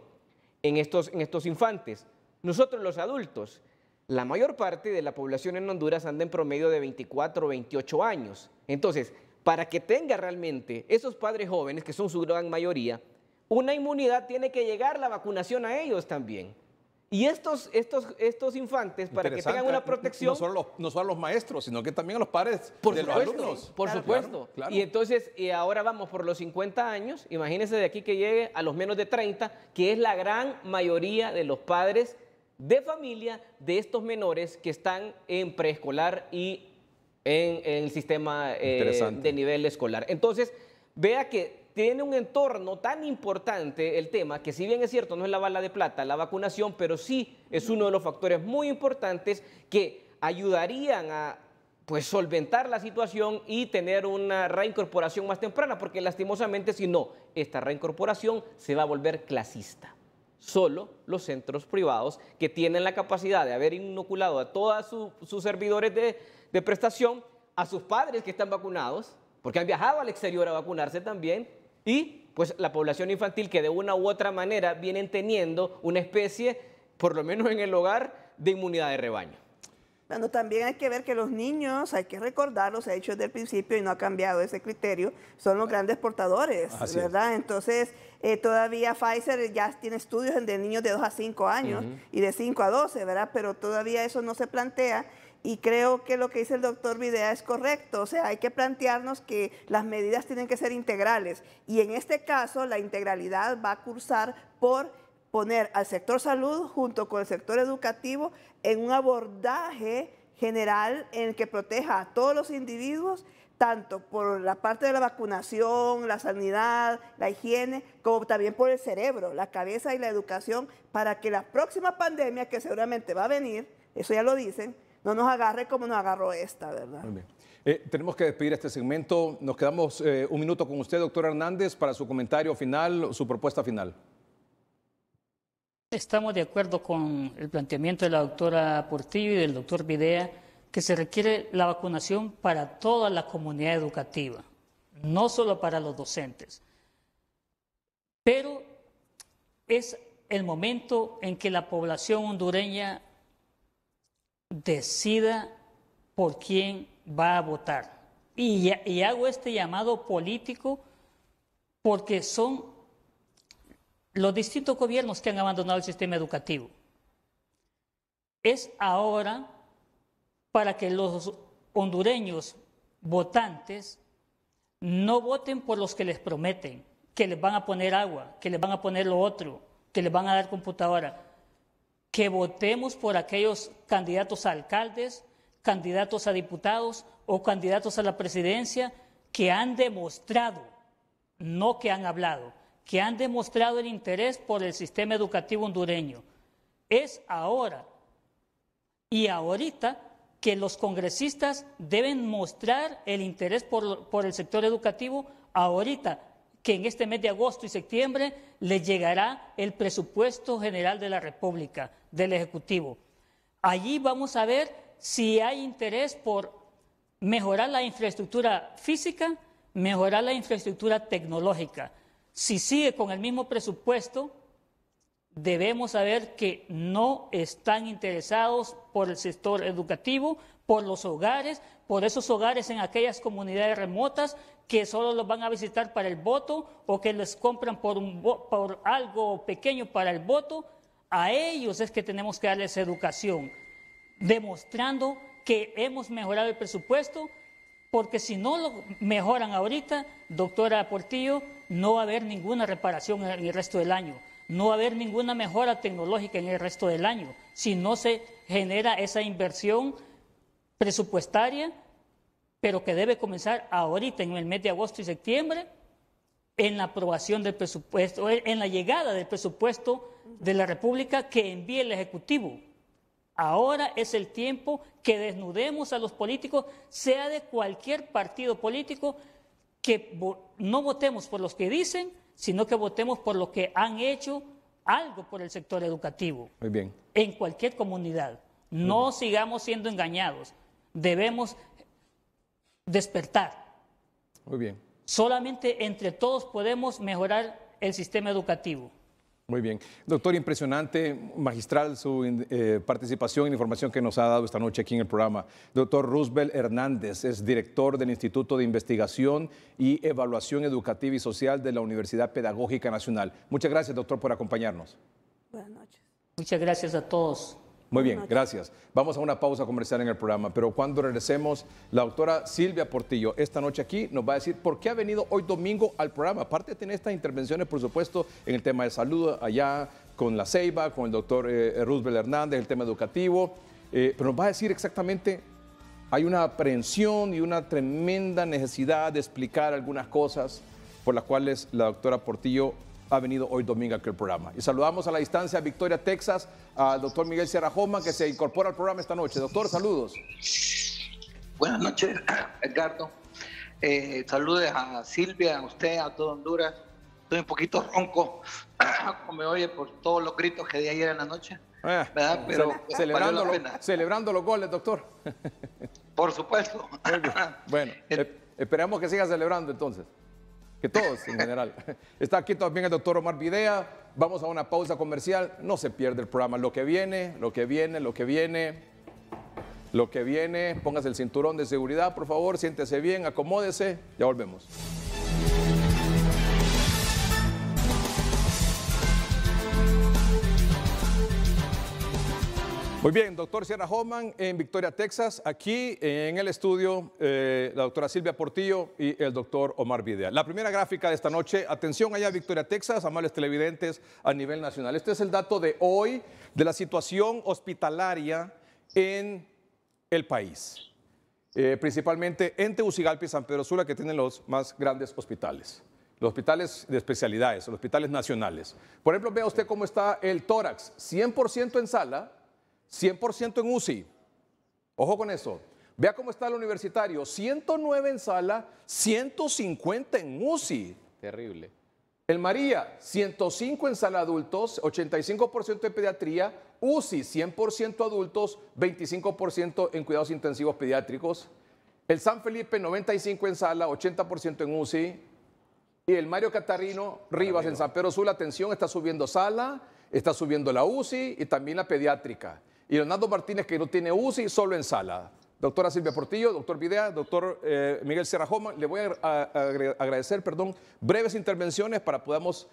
S6: en estos infantes? Nosotros los adultos. La mayor parte de la población en Honduras anda en promedio de 24 o 28 años. Entonces, para que tenga realmente esos padres jóvenes, que son su gran mayoría, una inmunidad, tiene que llegar la vacunación a ellos también. Y estos infantes, para que tengan una protección...
S3: No solo a los maestros, sino que también a los padres de los alumnos.
S6: Por supuesto. Claro. Y entonces, ahora vamos por los 50 años, imagínense de aquí que llegue a los menos de 30, que es la gran mayoría de los padres de familia de estos menores que están en preescolar y en el sistema de nivel escolar. Entonces, vea que tiene un entorno tan importante el tema, que si bien es cierto, no es la bala de plata, la vacunación, pero sí es uno de los factores muy importantes que ayudarían a solventar la situación y tener una reincorporación más temprana, porque lastimosamente, si no, esta reincorporación se va a volver clasista. Solo los centros privados que tienen la capacidad de haber inoculado a todos sus servidores de prestación, a sus padres que están vacunados, porque han viajado al exterior a vacunarse también, y pues la población infantil que de una u otra manera vienen teniendo una especie, por lo menos en el hogar, de inmunidad de rebaño.
S5: Bueno, también hay que ver que los niños, hay que recordarlos, se ha dicho desde el principio y no ha cambiado ese criterio, son los grandes portadores, ¿verdad? Entonces, todavía Pfizer ya tiene estudios de niños de 2 a 5 años y de 5 a 12, ¿verdad? Pero todavía eso no se plantea. Y creo que lo que dice el doctor Videa es correcto. O sea, hay que plantearnos que las medidas tienen que ser integrales. Y en este caso, la integralidad va a cursar por poner al sector salud junto con el sector educativo en un abordaje general en el que proteja a todos los individuos, tanto por la parte de la vacunación, la sanidad, la higiene, como también por el cerebro, la cabeza y la educación, para que la próxima pandemia, que seguramente va a venir, eso ya lo dicen, no nos agarre como nos agarró esta, ¿verdad?
S3: Muy bien. Tenemos que despedir este segmento. Nos quedamos un minuto con usted, doctor Hernández, para su comentario final, su propuesta final.
S9: Estamos de acuerdo con el planteamiento de la doctora Portillo y del doctor Videa, que se requiere la vacunación para toda la comunidad educativa, no solo para los docentes. Pero es el momento en que la población hondureña decida por quién va a votar. Y hago este llamado político porque son los distintos gobiernos que han abandonado el sistema educativo. Es ahora para que los hondureños votantes no voten por los que les prometen, que les van a poner agua, que les van a poner lo otro, que les van a dar computadora. Que votemos por aquellos candidatos a alcaldes, candidatos a diputados o candidatos a la presidencia que han demostrado, no que han hablado, que han demostrado el interés por el sistema educativo hondureño. Es ahora y ahorita que los congresistas deben mostrar el interés por el sector educativo ahorita, que en este mes de agosto y septiembre les llegará el presupuesto general de la República, del Ejecutivo. Allí vamos a ver si hay interés por mejorar la infraestructura física, mejorar la infraestructura tecnológica. Si sigue con el mismo presupuesto, debemos saber que no están interesados por el sector educativo, por los hogares, por esos hogares en aquellas comunidades remotas que solo los van a visitar para el voto o que les compran por algo pequeño para el voto. A ellos es que tenemos que darles educación, demostrando que hemos mejorado el presupuesto, porque si no lo mejoran ahorita, doctora Portillo, no va a haber ninguna reparación en el resto del año. No va a haber ninguna mejora tecnológica en el resto del año si no se genera esa inversión presupuestaria, pero que debe comenzar ahorita en el mes de agosto y septiembre en la aprobación del presupuesto, en la llegada del presupuesto de la República que envíe el Ejecutivo. Ahora es el tiempo que desnudemos a los políticos, sea de cualquier partido político, que no votemos por los que dicen, sino que votemos por los que han hecho algo por el sector educativo.
S3: Muy bien.
S9: En cualquier comunidad. No sigamos siendo engañados. Debemos despertar.
S3: Muy bien.
S9: Solamente entre todos podemos mejorar el sistema educativo.
S3: Muy bien. Doctor, impresionante, magistral su participación y la información que nos ha dado esta noche aquí en el programa. Doctor Roosevelt Hernández es director del Instituto de Investigación y Evaluación Educativa y Social de la Universidad Pedagógica Nacional. Muchas gracias, doctor, por acompañarnos.
S5: Buenas noches.
S9: Muchas gracias a todos.
S3: Muy bien, gracias. Vamos a una pausa comercial en el programa, pero cuando regresemos, la doctora Silvia Portillo, esta noche aquí, nos va a decir por qué ha venido hoy domingo al programa. Aparte de tener estas intervenciones, por supuesto, en el tema de salud, allá con la Ceiba, con el doctor Roosevelt Hernández, el tema educativo, pero nos va a decir exactamente, hay una aprehensión y una tremenda necesidad de explicar algunas cosas por las cuales la doctora Portillo ha venido hoy domingo aquí al programa. Y saludamos a la distancia a Victoria, Texas, al doctor Miguel Sierra Joma, que se incorpora al programa esta noche. Doctor, saludos.
S10: Buenas noches, Edgardo. Saludos a Silvia, a usted, a todo Honduras. Estoy un poquito ronco, como me oye, por todos los gritos que di ayer en la noche. ¿Verdad? Pero
S3: celebrando los goles, doctor.
S10: Por supuesto.
S3: Muy bien. Bueno, esperamos que siga celebrando entonces. Que todos en general. Está aquí también el doctor Omar Videa. Vamos a una pausa comercial. No se pierde el programa. Lo que viene. Póngase el cinturón de seguridad, por favor. Siéntese bien, acomódese. Ya volvemos. Muy bien, doctor Sierra Hoffman en Victoria, Texas. Aquí en el estudio, la doctora Silvia Portillo y el doctor Omar Videa. La primera gráfica de esta noche, atención allá Victoria, Texas, amables televidentes a nivel nacional. Este es el dato de hoy de la situación hospitalaria en el país. Principalmente en Tegucigalpa y San Pedro Sula, que tienen los más grandes hospitales. Los hospitales de especialidades, los hospitales nacionales. Por ejemplo, vea usted cómo está el tórax, 100% en sala, 100% en UCI. Ojo con eso. Vea cómo está el universitario. 109 en sala, 150 en UCI.
S6: Terrible.
S3: El María, 105 en sala adultos, 85% en pediatría, UCI 100% adultos, 25% en cuidados intensivos pediátricos. El San Felipe, 95 en sala, 80% en UCI. Y el Mario Catarino Rivas en San Pedro Sula, atención, está subiendo sala, está subiendo la UCI y también la pediátrica. Y Leonardo Martínez, que no tiene UCI, solo en sala. Doctora Silvia Portillo, doctor Videa, doctor Miguel Sierra Hoffman, le voy a agradecer, breves intervenciones para podamos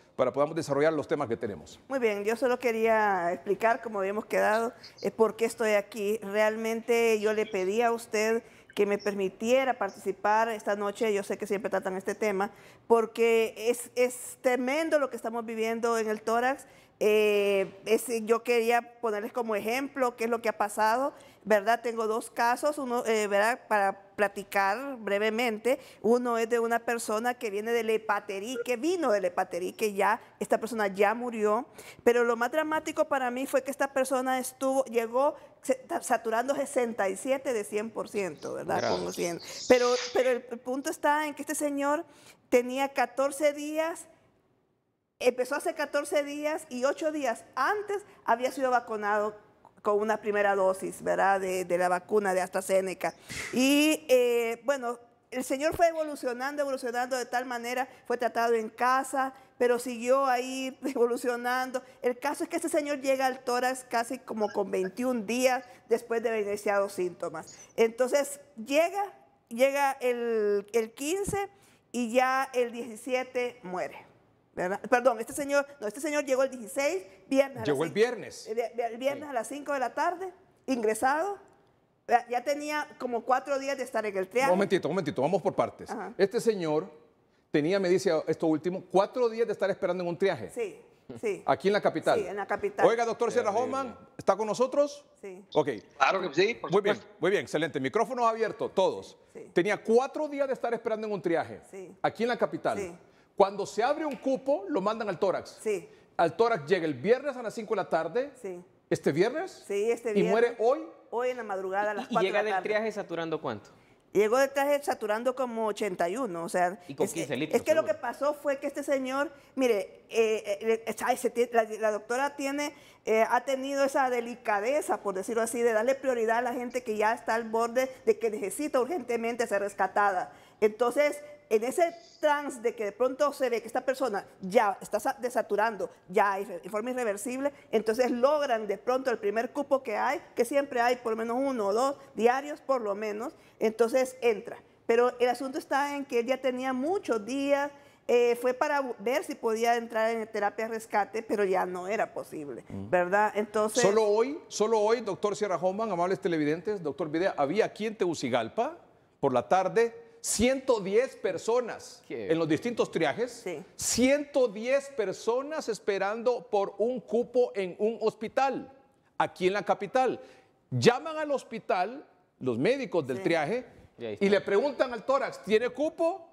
S3: desarrollar los temas que tenemos.
S5: Muy bien, yo solo quería explicar, como habíamos quedado, por qué estoy aquí. Realmente yo le pedí a usted que me permitiera participar esta noche, yo sé que siempre tratan este tema, porque es tremendo lo que estamos viviendo en el tórax. Yo quería ponerles como ejemplo qué es lo que ha pasado, ¿verdad? Tengo dos casos, uno, ¿verdad? Para platicar brevemente. Uno es de una persona que viene del Lepaterí, que vino del Lepaterí, que ya, esta persona ya murió, pero lo más dramático para mí fue que esta persona llegó saturando 67 de 100%, ¿verdad? Como 100. Pero el punto está en que este señor tenía 14 días, empezó hace 14 días y 8 días antes había sido vacunado con una primera dosis, ¿verdad? De la vacuna de AstraZeneca. Y bueno, el señor fue evolucionando de tal manera, fue tratado en casa, pero siguió ahí evolucionando. El caso es que este señor llega al tórax casi como con 21 días después de haber iniciado síntomas. Entonces llega el 15 y ya el 17 muere. ¿Verdad? Perdón, este señor llegó el 16, viernes.
S3: Llegó el viernes.
S5: El viernes a las 5 de la tarde, ingresado. Ya tenía como 4 días de estar en el triaje.
S3: Un momentito, vamos por partes.
S5: Ajá.
S3: Este señor tenía, me dice esto último, 4 días de estar esperando en un triaje.
S5: Sí, sí.
S3: Aquí en la capital.
S5: Sí, en la capital.
S3: Oiga, doctor Sierra Hoffman, ¿está con nosotros?
S5: Sí.
S3: Ok.
S10: Claro que sí, por supuesto.
S3: Muy bien, excelente. Micrófonos abiertos, todos.
S5: Sí.
S3: Tenía 4 días de estar esperando en un triaje.
S5: Sí.
S3: Aquí en la capital.
S5: Sí.
S3: Cuando se abre un cupo, lo mandan al tórax.
S5: Sí.
S3: Al tórax llega el viernes a las 5 de la tarde.
S5: Sí.
S3: ¿Este viernes?
S5: Sí, este viernes.
S3: ¿Y muere hoy?
S5: Hoy en la madrugada a las 4
S6: ¿Y
S5: de
S6: llega
S5: la
S6: del
S5: tarde.
S6: triaje saturando cuánto?
S5: Llegó del traje saturando como 81, o sea...
S6: Y con 15 litros,
S5: Es que lo
S6: seguro.
S5: que pasó fue que este señor, mire, la doctora ha tenido esa delicadeza, por decirlo así, de darle prioridad a la gente que ya está al borde de que necesita urgentemente ser rescatada. Entonces, en ese trance de que de pronto se ve que esta persona ya está desaturando, ya en forma irreversible, entonces logran de pronto el primer cupo que hay, que siempre hay por lo menos 1 o 2 diarios, por lo menos, entonces entra. Pero el asunto está en que él ya tenía muchos días, fue para ver si podía entrar en terapia rescate, pero ya no era posible, ¿verdad? Entonces...
S3: Solo hoy, doctor Sierra Hoffman, amables televidentes, doctor Videa, había aquí en Tegucigalpa, por la tarde, 110 personas en los distintos triajes,
S5: Sí.
S3: 110 personas esperando por un cupo en un hospital, aquí en la capital. Llaman al hospital, los médicos del
S5: Sí.
S3: triaje,
S6: Y ahí está.
S3: y le preguntan al tórax, ¿tiene cupo?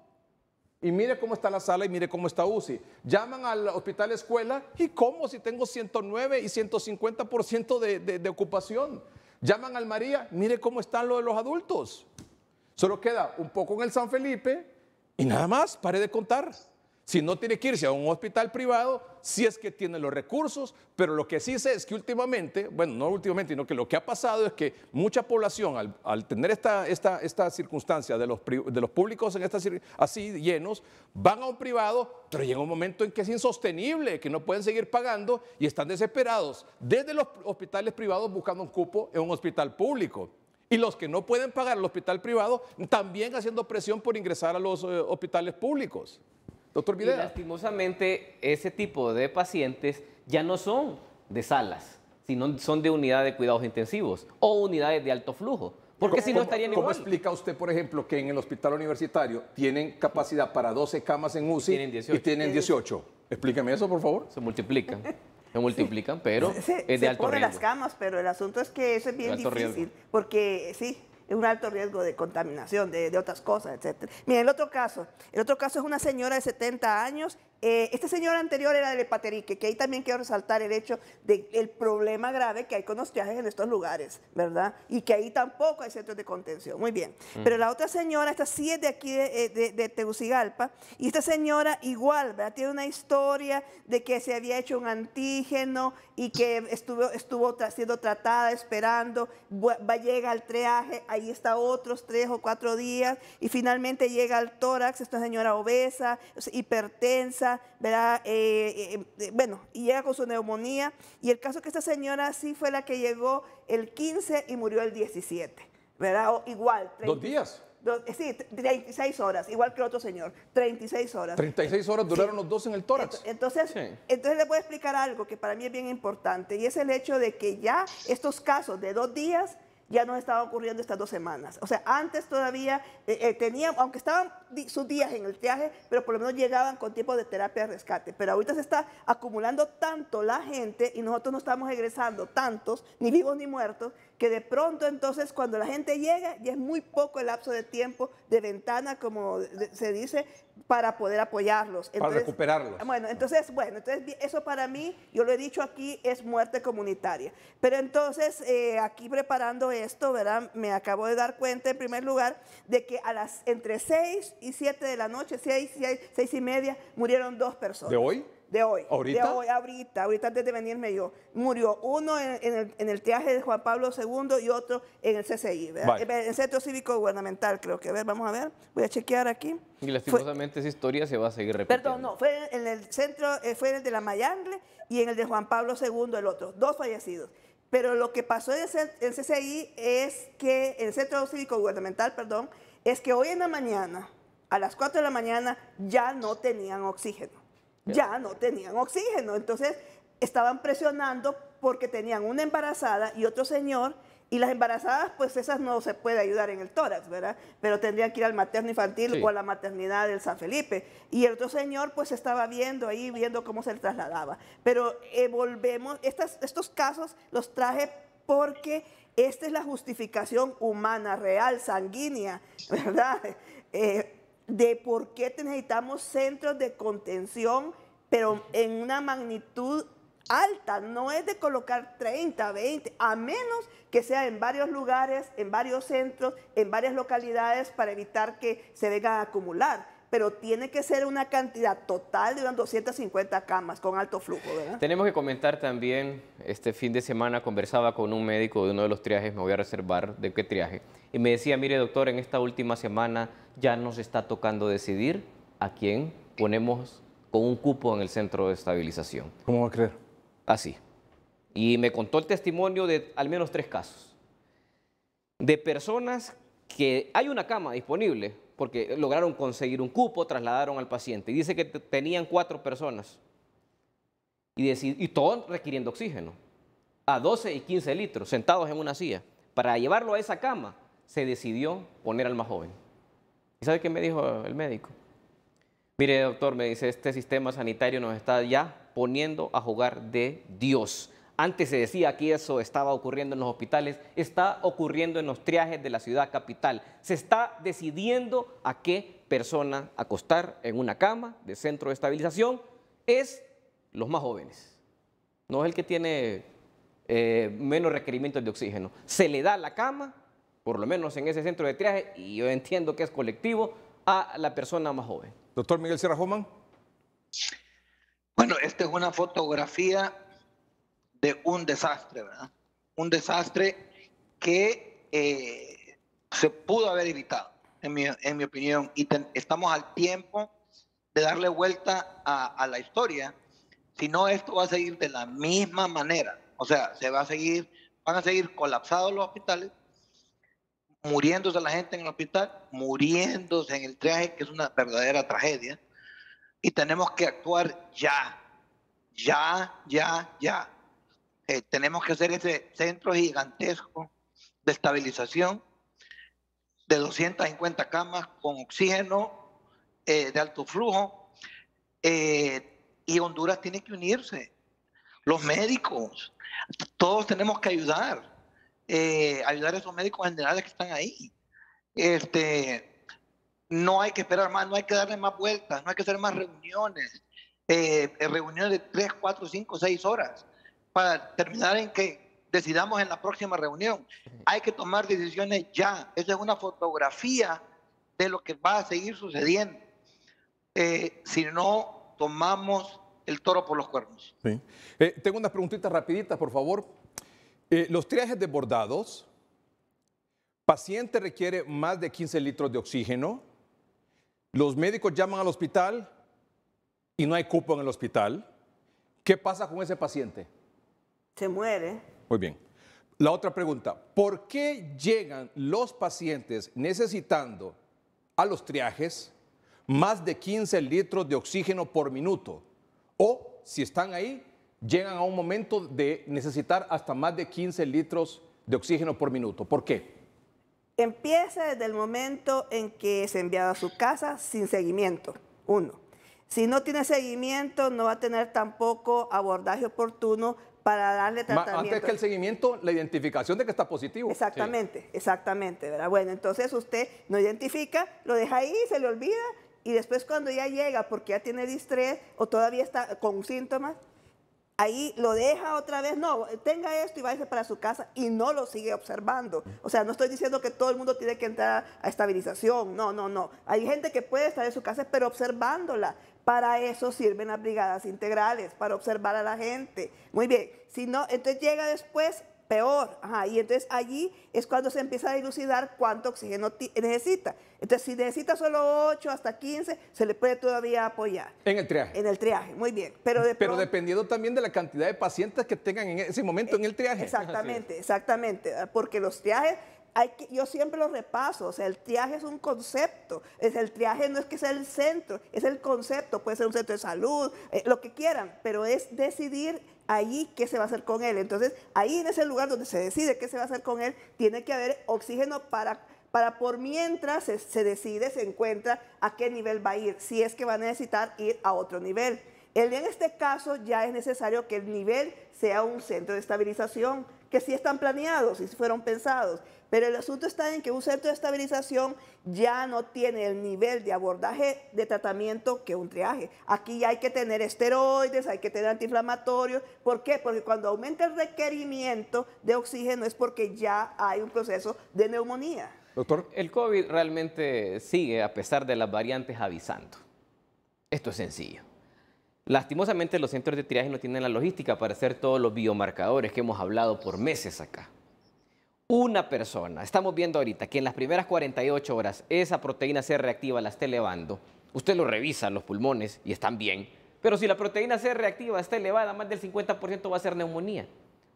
S3: Y mire cómo está la sala y mire cómo está UCI. Llaman al hospital escuela, ¿y cómo si tengo 109 y 150% de ocupación? Llaman al María, mire cómo están lo de los adultos. Solo queda un poco en el San Felipe y nada más, pare de contar. Si no tiene que irse a un hospital privado, si es que tiene los recursos, pero lo que sí sé es que últimamente, bueno, no últimamente, sino que lo que ha pasado es que mucha población, al tener esta circunstancia de los públicos así llenos, van a un privado, pero llega un momento en que es insostenible, que no pueden seguir pagando y están desesperados desde los hospitales privados buscando un cupo en un hospital público. Y los que no pueden pagar el hospital privado también haciendo presión por ingresar a los hospitales públicos. Doctor
S6: Y
S3: Videa.
S6: lastimosamente ese tipo de pacientes ya no son de salas, sino son de unidades de cuidados intensivos o unidades de alto flujo. Porque si no estarían igual.
S3: ¿Cómo explica usted, por ejemplo, que en el hospital universitario tienen capacidad para 12 camas en UCI y tienen 18? Explíqueme eso, por favor.
S6: Se multiplican, pero es de alto
S5: ponen
S6: riesgo.
S5: las camas, pero el asunto es que eso es bien difícil, porque sí, es un alto riesgo de contaminación, de otras cosas, etc. Miren, el otro caso es una señora de 70 años. Este señor anterior era del Hepaterique, que ahí también quiero resaltar el hecho del problema grave que hay con los triajes en estos lugares, ¿verdad? Y que ahí tampoco hay centros de contención. Muy bien. Pero la otra señora, esta sí es de aquí de Tegucigalpa, y esta señora igual, ¿verdad? Tiene una historia de que se había hecho un antígeno y que estuvo siendo tratada, esperando, llega al triaje, ahí está otros 3 o 4 días, y finalmente llega al tórax, esta señora obesa, hipertensa, ¿verdad? Bueno, y llega con su neumonía, y el caso es que esta señora sí fue la que llegó el 15 y murió el 17, ¿verdad? O igual.
S3: 2 días.
S5: Sí, 36 horas, igual que el otro señor, 36 horas.
S3: 36 horas duraron los dos en el tórax.
S5: Entonces les voy a explicar algo que para mí es bien importante, y es el hecho de que ya estos casos de 2 días ya nos estaban ocurriendo estas 2 semanas. O sea, antes todavía tenían, aunque estaban sus días en el triaje, pero por lo menos llegaban con tiempo de terapia de rescate. Pero ahorita se está acumulando tanto la gente y nosotros no estamos egresando tantos, ni vivos ni muertos, que de pronto entonces cuando la gente llega ya es muy poco el lapso de tiempo de ventana, como se dice, para poder apoyarlos. Entonces,
S3: para recuperarlos.
S5: Entonces eso para mí, yo lo he dicho aquí, es muerte comunitaria. Pero entonces aquí preparando esto, ¿verdad? Me acabo de dar cuenta en primer lugar de que entre 6 y 7 de la noche, 6 y media, murieron 2 personas.
S3: ¿De hoy?
S5: De hoy.
S3: ¿Ahorita?
S5: De hoy, ahorita antes de venirme yo. Murió uno en el triaje de Juan Pablo II y otro en el CCI, ¿verdad? En el Centro Cívico Gubernamental, creo que. Vamos a ver, voy a chequear aquí.
S6: Y lastimosamente esa historia se va a seguir repitiendo.
S5: Perdón, no, fue en el centro, fue en el de la Mayangle y en el de Juan Pablo II el otro, 2 fallecidos. Pero lo que pasó en el CCI es que, en el Centro Cívico Gubernamental, perdón, es que hoy en la mañana, a las 4 de la mañana, ya no tenían oxígeno. Ya no tenían oxígeno, entonces estaban presionando porque tenían una embarazada y otro señor, y las embarazadas, pues esas no se puede ayudar en el tórax, ¿verdad? Pero tendrían que ir al materno infantil o a la maternidad del San Felipe. Y el otro señor, pues estaba viendo cómo se le trasladaba. Pero volvemos, estos casos los traje porque esta es la justificación humana, real, sanguínea, ¿verdad? De por qué necesitamos centros de contención, pero en una magnitud alta. No es de colocar 30, 20, a menos que sea en varios lugares, en varios centros, en varias localidades para evitar que se vengan a acumular. Pero tiene que ser una cantidad total de unas 250 camas con alto flujo, ¿verdad?
S6: Tenemos que comentar también, este fin de semana conversaba con un médico de uno de los triajes, me voy a reservar de qué triaje, y me decía, mire doctor, en esta última semana ya nos está tocando decidir a quién ponemos con un cupo en el centro de estabilización.
S3: ¿Cómo va a creer?
S6: Así. Y me contó el testimonio de al menos 3 casos. De personas que hay una cama disponible, porque lograron conseguir un cupo, trasladaron al paciente. Y dice que tenían 4 personas. Y todos requiriendo oxígeno. A 12 y 15 litros, sentados en una silla. Para llevarlo a esa cama, se decidió poner al más joven. ¿Y sabe qué me dijo el médico? Mire, doctor, me dice, este sistema sanitario nos está ya poniendo a jugar de Dios. Antes se decía que eso estaba ocurriendo en los hospitales, está ocurriendo en los triajes de la ciudad capital. Se está decidiendo a qué persona acostar en una cama de centro de estabilización. Es los más jóvenes, no es el que tiene menos requerimientos de oxígeno. Se le da la cama, por lo menos en ese centro de triaje, y yo entiendo que es colectivo, a la persona más joven.
S3: Doctor Miguel Sierra Hoffman.
S10: Bueno, esta es una fotografía de un desastre, ¿verdad? Un desastre que se pudo haber evitado, en mi opinión, y estamos al tiempo de darle vuelta a la historia. Si no, esto va a seguir de la misma manera. O sea, van a seguir colapsados los hospitales, muriéndose la gente en el hospital, muriéndose en el triaje, que es una verdadera tragedia, y tenemos que actuar ya. tenemos que hacer ese centro gigantesco de estabilización de 250 camas con oxígeno de alto flujo, y Honduras tiene que unirse, los médicos, todos tenemos que ayudar a esos médicos generales que están ahí. No hay que esperar más, no hay que darle más vueltas, no hay que hacer más reuniones, reuniones de 3, 4, 5, 6 horas para terminar en que decidamos en la próxima reunión. Hay que tomar decisiones ya. Esa es una fotografía de lo que va a seguir sucediendo si no tomamos el toro por los cuernos.
S3: Sí. Tengo unas preguntitas rapiditas, por favor. Los triajes desbordados, paciente requiere más de 15 litros de oxígeno, los médicos llaman al hospital y no hay cupo en el hospital. ¿Qué pasa con ese paciente?
S5: Se muere.
S3: Muy bien. La otra pregunta, ¿por qué llegan los pacientes necesitando a los triajes más de 15 litros de oxígeno por minuto? O, si están ahí, llegan a un momento de necesitar hasta más de 15 litros de oxígeno por minuto. ¿Por qué?
S5: Empieza desde el momento en que es enviado a su casa sin seguimiento, 1. Si no tiene seguimiento, no va a tener tampoco abordaje oportuno para darle tratamiento.
S3: Antes que el seguimiento, la identificación de que está positivo.
S5: Exactamente, sí. Exactamente, ¿verdad? Bueno, entonces usted no identifica, lo deja ahí, se le olvida, y después cuando ya llega, porque ya tiene distrés o todavía está con síntomas, ahí lo deja otra vez, no, tenga esto y váyase para su casa, y no lo sigue observando. O sea, no estoy diciendo que todo el mundo tiene que entrar a estabilización, no. Hay gente que puede estar en su casa, pero observándola. Para eso sirven las brigadas integrales, para observar a la gente. Muy bien, si no, entonces llega después, peor. Y entonces allí es cuando se empieza a dilucidar cuánto oxígeno necesita. Entonces, si necesita solo 8 hasta 15, se le puede todavía apoyar.
S3: En el triaje.
S5: En el triaje, muy bien. Pero
S3: dependiendo también de la cantidad de pacientes que tengan en ese momento en el triaje.
S5: Exactamente, porque los triajes, yo siempre los repaso, o sea, el triaje es un concepto, el triaje no es que sea el centro, es el concepto, puede ser un centro de salud, lo que quieran, pero es decidir allí qué se va a hacer con él. Entonces, ahí en ese lugar donde se decide qué se va a hacer con él, tiene que haber oxígeno para por mientras se decide, se encuentra a qué nivel va a ir, si es que va a necesitar ir a otro nivel. En este caso ya es necesario que el nivel sea un centro de estabilización, que sí están planeados y sí fueron pensados, pero el asunto está en que un centro de estabilización ya no tiene el nivel de abordaje de tratamiento que un triaje. Aquí ya hay que tener esteroides, hay que tener antiinflamatorios. ¿Por qué? Porque cuando aumenta el requerimiento de oxígeno es porque ya hay un proceso de neumonía.
S3: Doctor.
S6: El COVID realmente sigue, a pesar de las variantes, avisando. Esto es sencillo. Lastimosamente los centros de triaje no tienen la logística para hacer todos los biomarcadores que hemos hablado por meses acá. Una persona, estamos viendo ahorita que en las primeras 48 horas esa proteína C reactiva la esté elevando, usted lo revisa los pulmones y están bien, pero si la proteína C reactiva está elevada, más del 50% va a ser neumonía.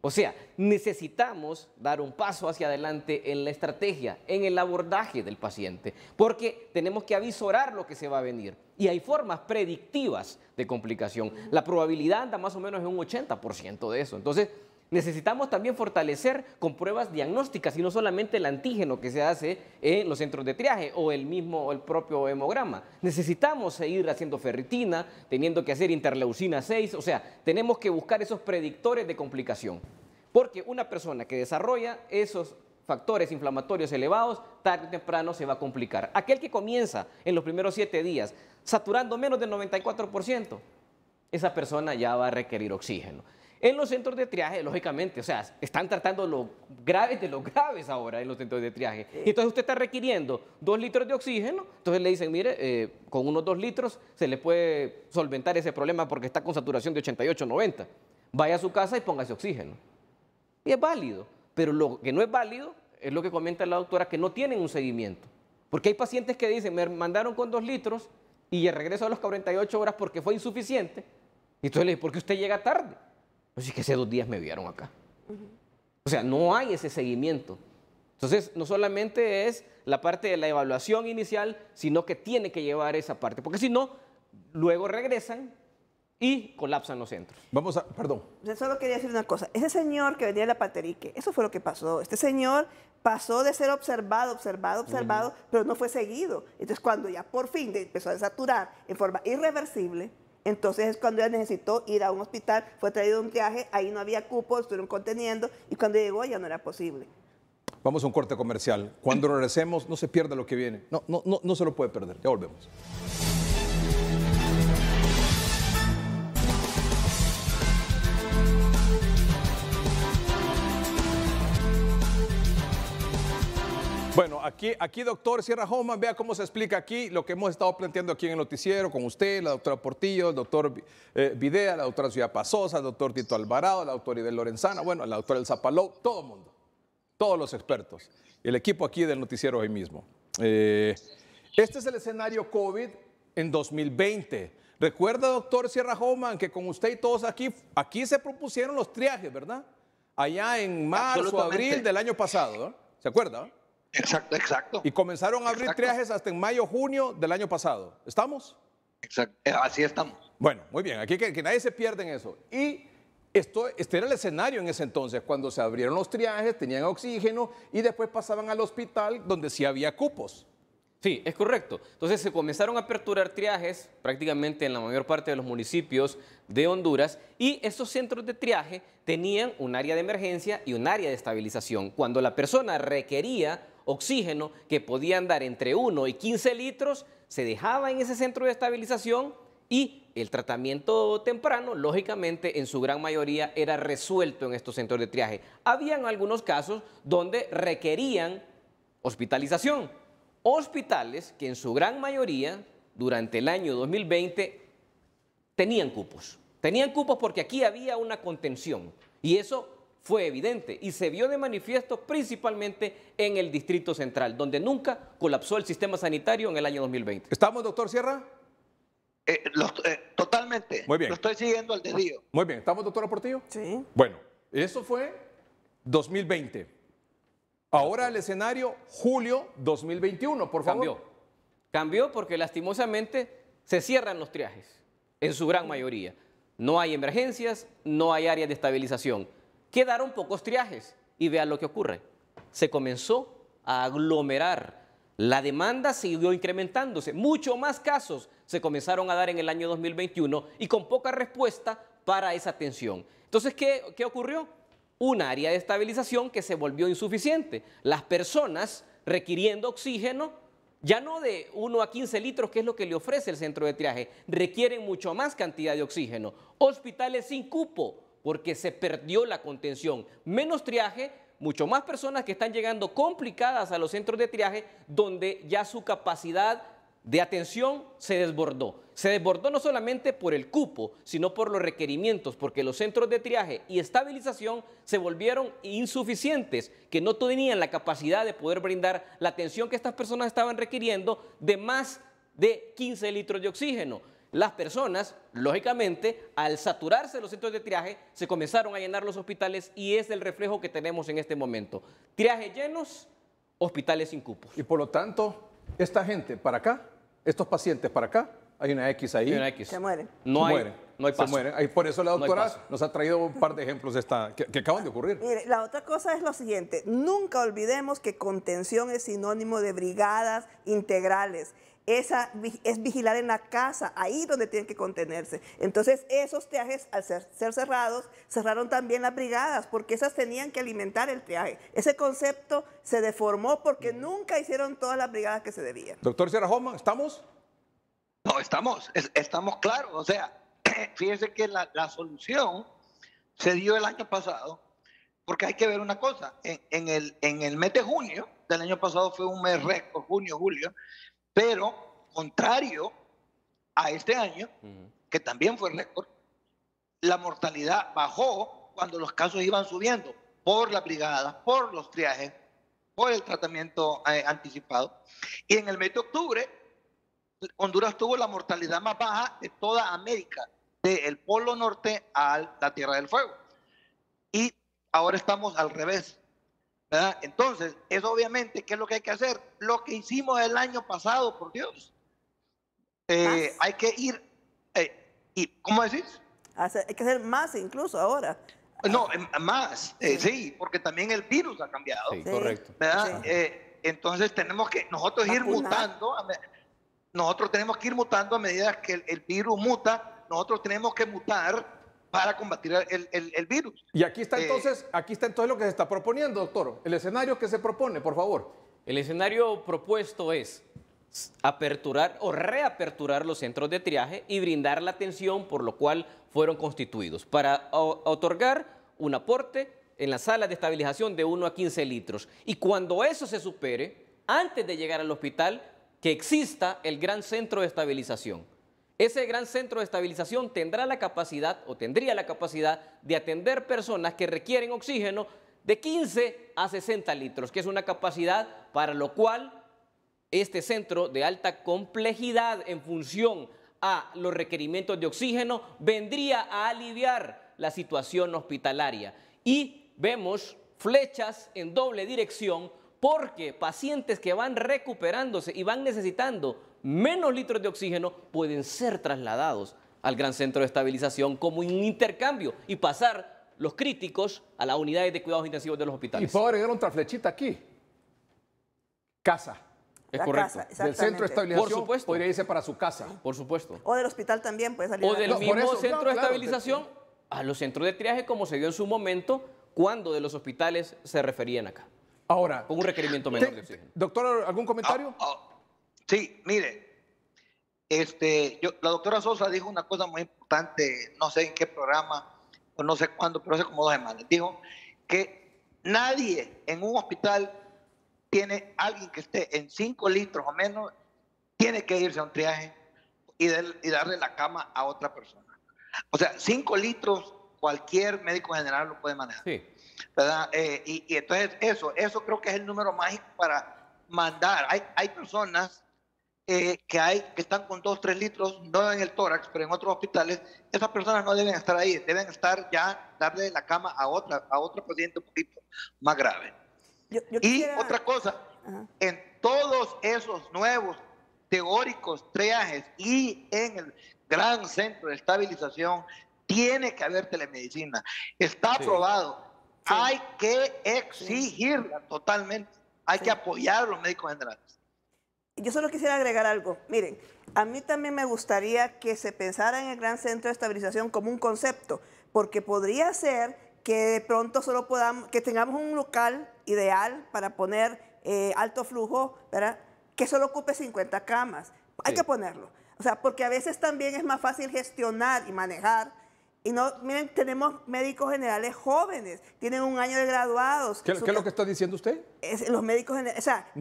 S6: O sea, necesitamos dar un paso hacia adelante en la estrategia, en el abordaje del paciente, porque tenemos que avisorar lo que se va a venir. Y hay formas predictivas de complicación. La probabilidad anda más o menos en un 80% de eso. Entonces, necesitamos también fortalecer con pruebas diagnósticas y no solamente el antígeno que se hace en los centros de triaje o el propio hemograma. Necesitamos seguir haciendo ferritina, teniendo que hacer interleucina 6, o sea, tenemos que buscar esos predictores de complicación. Porque una persona que desarrolla esos factores inflamatorios elevados, tarde o temprano se va a complicar. Aquel que comienza en los primeros 7 días saturando menos del 94%, esa persona ya va a requerir oxígeno. En los centros de triaje, lógicamente, o sea, están tratando lo graves de los graves ahora en los centros de triaje. Y entonces usted está requiriendo 2 litros de oxígeno, entonces le dicen, mire, con unos 2 litros se le puede solventar ese problema porque está con saturación de 88, 90. Vaya a su casa y póngase oxígeno. Y es válido, pero lo que no es válido es lo que comenta la doctora, que no tienen un seguimiento. Porque hay pacientes que dicen, me mandaron con 2 litros y regreso a las 48 horas porque fue insuficiente. Y entonces le dije, ¿por qué usted llega tarde? Pues es que hace 2 días me vieron acá. O sea, no hay ese seguimiento. Entonces, no solamente es la parte de la evaluación inicial, sino que tiene que llevar esa parte. Porque si no, luego regresan y colapsan los centros.
S3: Vamos a, perdón.
S5: Yo solo quería decir una cosa. Ese señor que venía de la Paterique, eso fue lo que pasó. Este señor pasó de ser observado, pero no fue seguido. Entonces, cuando ya por fin empezó a desaturar en forma irreversible, entonces es cuando ya necesitó ir a un hospital, fue traído un triaje, ahí no había cupo, estuvieron conteniendo, y cuando llegó ya no era posible.
S3: Vamos a un corte comercial. Cuando regresemos, no se pierda lo que viene. No se lo puede perder. Ya volvemos. Bueno, aquí doctor Sierra Hoffman, vea cómo se explica aquí lo que hemos estado planteando aquí en el noticiero con usted, la doctora Portillo, el doctor Videa, la doctora Ciudad Pasosa, el doctor Tito Alvarado, la doctora Ibel Lorenzana, bueno, la doctora Elsa Palou, todo el mundo, todos los expertos, el equipo aquí del noticiero hoy mismo. Este es el escenario COVID en 2020. Recuerda, doctor Sierra Hoffman, que con usted y todos aquí se propusieron los triajes, ¿verdad? Allá en marzo, abril del año pasado, ¿no? ¿Se acuerda?
S10: Exacto, exacto.
S3: Y comenzaron a abrir triajes hasta en mayo, junio del año pasado. ¿Estamos?
S10: Exacto, así estamos.
S3: Bueno, muy bien. Aquí que nadie se pierda en eso. Y este era el escenario en ese entonces. Cuando se abrieron los triajes, tenían oxígeno y después pasaban al hospital donde sí había cupos.
S6: Sí, es correcto. Entonces se comenzaron a aperturar triajes prácticamente en la mayor parte de los municipios de Honduras y estos centros de triaje tenían un área de emergencia y un área de estabilización. Cuando la persona requería oxígeno que podía andar entre 1 y 15 litros, se dejaba en ese centro de estabilización y el tratamiento temprano, lógicamente, en su gran mayoría era resuelto en estos centros de triaje. Habían algunos casos donde requerían hospitalización. Hospitales que en su gran mayoría, durante el año 2020, tenían cupos. Tenían cupos porque aquí había una contención y eso fue evidente y se vio de manifiesto principalmente en el Distrito Central, donde nunca colapsó el sistema sanitario en el año 2020.
S3: ¿Estamos, doctor Sierra?
S10: Totalmente.
S3: Muy bien.
S10: Lo estoy siguiendo al dedillo.
S3: Muy bien. ¿Estamos, doctora Portillo?
S5: Sí.
S3: Bueno, eso fue 2020. Ahora el escenario, julio 2021, por favor.
S6: Cambió porque lastimosamente se cierran los triajes, en su gran mayoría. No hay emergencias, no hay áreas de estabilización. Quedaron pocos triajes y vean lo que ocurre. Se comenzó a aglomerar. La demanda siguió incrementándose. Mucho más casos se comenzaron a dar en el año 2021 y con poca respuesta para esa atención. Entonces, ¿qué ocurrió? Un área de estabilización que se volvió insuficiente. Las personas requiriendo oxígeno, ya no de 1 a 15 litros, que es lo que le ofrece el centro de triaje, requieren mucho más cantidad de oxígeno. Hospitales sin cupo, porque se perdió la contención. Menos triaje, mucho más personas que están llegando complicadas a los centros de triaje, donde ya su capacidad de atención se desbordó. Se desbordó no solamente por el cupo, sino por los requerimientos, porque los centros de triaje y estabilización se volvieron insuficientes, que no tenían la capacidad de poder brindar la atención que estas personas estaban requiriendo de más de 15 litros de oxígeno. Las personas, lógicamente, al saturarse los centros de triaje, se comenzaron a llenar los hospitales y es el reflejo que tenemos en este momento. Triajes llenos, hospitales sin cupos.
S3: Y por lo tanto, esta gente para acá, estos pacientes para acá, hay una X ahí.
S6: Hay una X.
S5: Se mueren.
S6: No hay paso.
S3: Se mueren. Ahí por eso la doctora
S6: paso.
S3: nos ha traído un par de ejemplos que acaban de ocurrir.
S5: Mire, la otra cosa es lo siguiente. Nunca olvidemos que contención es sinónimo de brigadas integrales. Esa es vigilar en la casa, ahí donde tienen que contenerse. Entonces, esos triajes, al ser cerrados, cerraron también las brigadas, porque esas tenían que alimentar el triaje. Ese concepto se deformó porque nunca hicieron todas las brigadas que se debían.
S3: Doctor Sierra Hoffman, ¿estamos?
S10: No, estamos claros. O sea, fíjese que la solución se dio el año pasado, porque hay que ver una cosa. En el mes de junio del año pasado fue un mes récord, junio, julio, pero contrario a este año, que también fue récord, la mortalidad bajó cuando los casos iban subiendo por la brigada, por los triajes, por el tratamiento anticipado. Y en el mes de octubre, Honduras tuvo la mortalidad más baja de toda América, del Polo Norte a la Tierra del Fuego. Y ahora estamos al revés, ¿verdad? Entonces, eso obviamente, ¿qué es lo que hay que hacer? Lo que hicimos el año pasado, por Dios. Hay que ir ¿Y cómo decís?
S5: Hay que hacer más incluso ahora.
S10: No, más, sí, porque también el virus ha cambiado.
S6: Sí, correcto.
S10: ¿Verdad?
S5: Sí.
S10: Entonces tenemos que nosotros ir mutando, nosotros tenemos que ir mutando a medida que el virus muta, nosotros tenemos que mutar para combatir el virus.
S3: Y aquí está entonces lo que se está proponiendo, doctor. El escenario que se propone, por favor.
S6: El escenario propuesto es aperturar o reaperturar los centros de triaje y brindar la atención por lo cual fueron constituidos para otorgar un aporte en las salas de estabilización de 1 a 15 litros. Y cuando eso se supere, antes de llegar al hospital, que exista el gran centro de estabilización. Ese gran centro de estabilización tendrá la capacidad o tendría la capacidad de atender personas que requieren oxígeno de 15 a 60 litros, que es una capacidad para lo cual este centro de alta complejidad en función a los requerimientos de oxígeno vendría a aliviar la situación hospitalaria. Y vemos flechas en doble dirección porque pacientes que van recuperándose y van necesitando menos litros de oxígeno pueden ser trasladados al gran centro de estabilización como un intercambio y pasar los críticos a las unidades de cuidados intensivos de los hospitales.
S3: Y puedo agregar otra flechita aquí. Casa.
S6: Es correcto.
S3: Del centro de estabilización,
S6: por supuesto,
S3: podría irse para su casa.
S6: Por supuesto.
S5: O del hospital también puede salir.
S6: O del mismo centro de
S3: claro,
S6: estabilización a los centros de triaje como se dio en su momento cuando de los hospitales se referían acá.
S3: Ahora,
S6: con un requerimiento menor de oxígeno.
S3: Doctor, ¿algún comentario?
S10: Sí, mire, la doctora Sosa dijo una cosa muy importante, no sé en qué programa, o no sé cuándo, pero hace como 2 semanas. Dijo que nadie en un hospital tiene alguien que esté en 5 litros o menos, tiene que irse a un triaje y darle la cama a otra persona. O sea, 5 litros cualquier médico general lo puede manejar.
S6: Sí.
S10: ¿Verdad? Y entonces eso creo que es el número mágico para mandar. Hay personas que están con 2, 3 litros, no en el tórax, pero en otros hospitales. Esas personas no deben estar ahí, deben estar ya, darle la cama a otra paciente un poquito más grave. Y otra cosa, en todos esos nuevos teóricos triajes y en el gran centro de estabilización tiene que haber telemedicina. Está aprobado. Sí. Hay que exigirla totalmente. Hay que apoyar a los médicos generales.
S5: Yo solo quisiera agregar algo. Miren, a mí también me gustaría que se pensara en el gran centro de estabilización como un concepto, porque podría ser que de pronto solo que tengamos un local ideal para poner alto flujo, ¿verdad? Que solo ocupe 50 camas. Hay que ponerlo. O sea, porque a veces también es más fácil gestionar y manejar. Y no, miren, tenemos médicos generales jóvenes, tienen 1 año de graduados.
S3: ¿Qué es lo que está diciendo usted?
S5: Los médicos generales, o sea,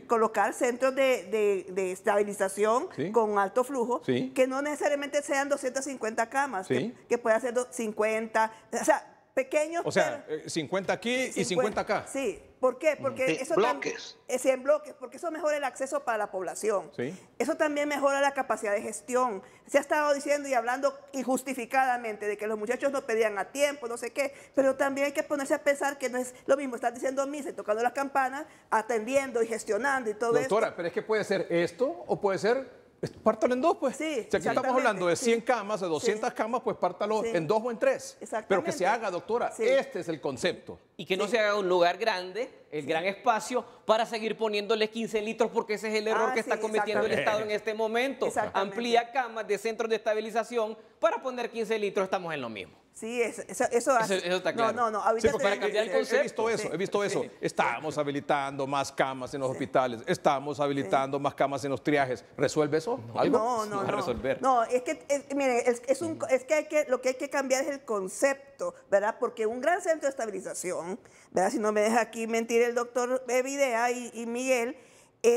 S5: colocar centros de estabilización con alto flujo, que no necesariamente sean 250 camas, que pueda ser 50, o sea, pequeños.
S3: O sea, 50 aquí y 50 acá.
S5: Sí. ¿Por qué? Porque eso
S10: bloques.
S5: En bloques, porque eso mejora el acceso para la población. Eso también mejora la capacidad de gestión. Se ha estado diciendo y hablando injustificadamente de que los muchachos no pedían a tiempo, no sé qué, pero también hay que ponerse a pensar que no es lo mismo estar diciendo misa y tocando las campanas, atendiendo y gestionando y todo eso.
S3: Doctora, pero es que puede ser esto o puede ser... Pártalo en 2, pues.
S5: Sí,
S3: si aquí estamos hablando de 100 camas, de 200 camas, pues pártalo en 2 o en 3. Pero que se haga, doctora. Este es el concepto.
S6: Y que no se haga un lugar grande, el gran espacio, para seguir poniéndole 15 litros, porque ese es el error que está cometiendo el Estado en este momento. Amplía camas de centros de estabilización para poner 15 litros, estamos en lo mismo.
S5: Sí, eso está claro.
S6: No, para cambiar el concepto.
S3: He visto eso. Estamos habilitando más camas en los hospitales, estamos habilitando más camas en los triajes. ¿Resuelve eso? ¿Algo?
S5: No.
S6: Va a resolver.
S5: No, es que, miren, lo que hay que cambiar es el concepto, ¿verdad? Porque un gran centro de estabilización, ¿verdad? Si no me deja aquí mentir el doctor Videa y Miguel,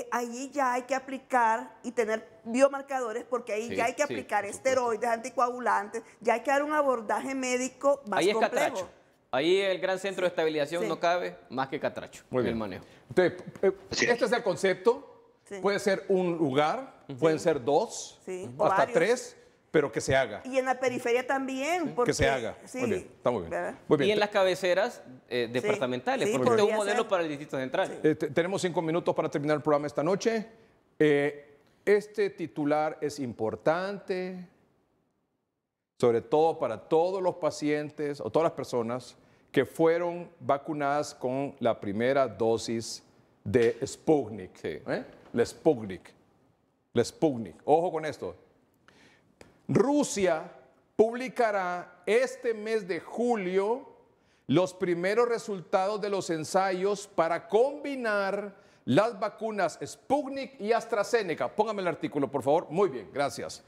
S5: allí ya hay que aplicar y tener biomarcadores, porque ahí ya hay que aplicar esteroides, anticoagulantes, ya hay que dar un abordaje médico más complejo.
S6: Catracho. Ahí el gran centro de estabilización no cabe más que catracho en el manejo.
S3: Entonces, este es el concepto. Puede ser un lugar, pueden ser 2, hasta 3, pero que se haga.
S5: Y en la periferia también. Porque,
S3: que se haga. Muy bien, está muy bien.
S6: Muy bien. Y en las cabeceras departamentales, porque este es un modelo para el Distrito Central.
S3: Tenemos 5 minutos para terminar el programa esta noche. Este titular es importante, sobre todo para todos los pacientes o todas las personas que fueron vacunadas con la primera dosis de Sputnik.
S6: Sí.
S3: La Sputnik. La Sputnik. Ojo con esto. Rusia publicará este mes de julio los primeros resultados de los ensayos para combinar las vacunas Sputnik y AstraZeneca. Póngame el artículo, por favor. Muy bien, gracias.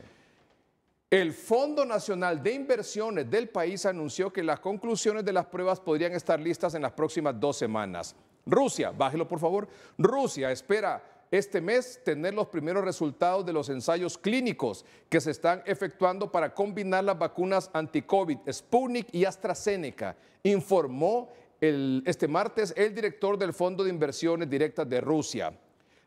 S3: El Fondo Nacional de Inversiones del país anunció que las conclusiones de las pruebas podrían estar listas en las próximas 2 semanas. Rusia, bájelo por favor. Rusia espera este mes tener los primeros resultados de los ensayos clínicos que se están efectuando para combinar las vacunas anti-COVID Sputnik y AstraZeneca, informó este martes el director del Fondo de Inversiones Directas de Rusia.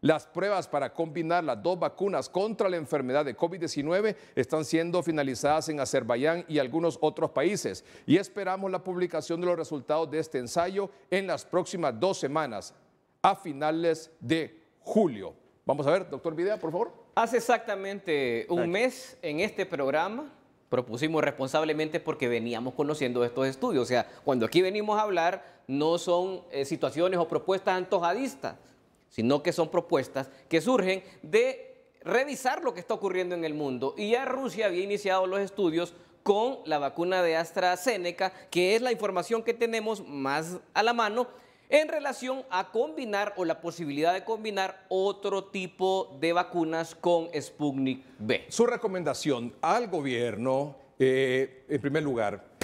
S3: Las pruebas para combinar las 2 vacunas contra la enfermedad de COVID-19 están siendo finalizadas en Azerbaiyán y algunos otros países y esperamos la publicación de los resultados de este ensayo en las próximas 2 semanas, a finales de julio. Vamos a ver, doctor Videa, por favor.
S6: Hace exactamente un mes en este programa propusimos responsablemente porque veníamos conociendo estos estudios. O sea, cuando aquí venimos a hablar no son situaciones o propuestas antojadistas, sino que son propuestas que surgen de revisar lo que está ocurriendo en el mundo. Y ya Rusia había iniciado los estudios con la vacuna de AstraZeneca, que es la información que tenemos más a la mano en relación a combinar o la posibilidad de combinar otro tipo de vacunas con Sputnik V.
S3: Su recomendación al gobierno, en primer lugar,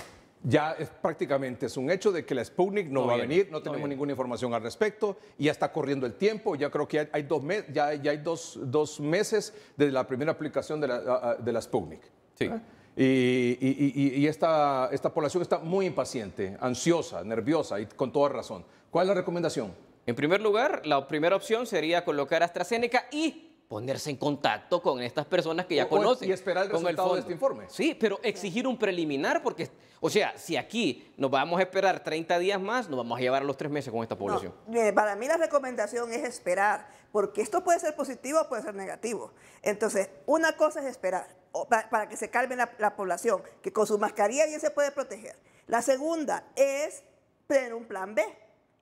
S3: ya prácticamente es un hecho de que la Sputnik no va a venir, no tenemos ninguna información al respecto, y ya está corriendo el tiempo, ya creo que hay 2 meses, ya hay dos meses desde la primera aplicación de la Sputnik.
S6: Sí.
S3: Y esta población está muy impaciente, ansiosa, nerviosa y con toda razón. ¿Cuál es la recomendación?
S6: En primer lugar, la primera opción sería colocar AstraZeneca y ponerse en contacto con estas personas que ya conocen.
S3: Y esperar el resultado de este informe.
S6: Sí, pero exigir un preliminar porque, o sea, si aquí nos vamos a esperar 30 días más, nos vamos a llevar a los 3 meses con esta población.
S5: No, para mí la recomendación es esperar, porque esto puede ser positivo o puede ser negativo. Entonces, una cosa es esperar para que se calme la población, que con su mascarilla bien se puede proteger. La segunda es tener un plan B.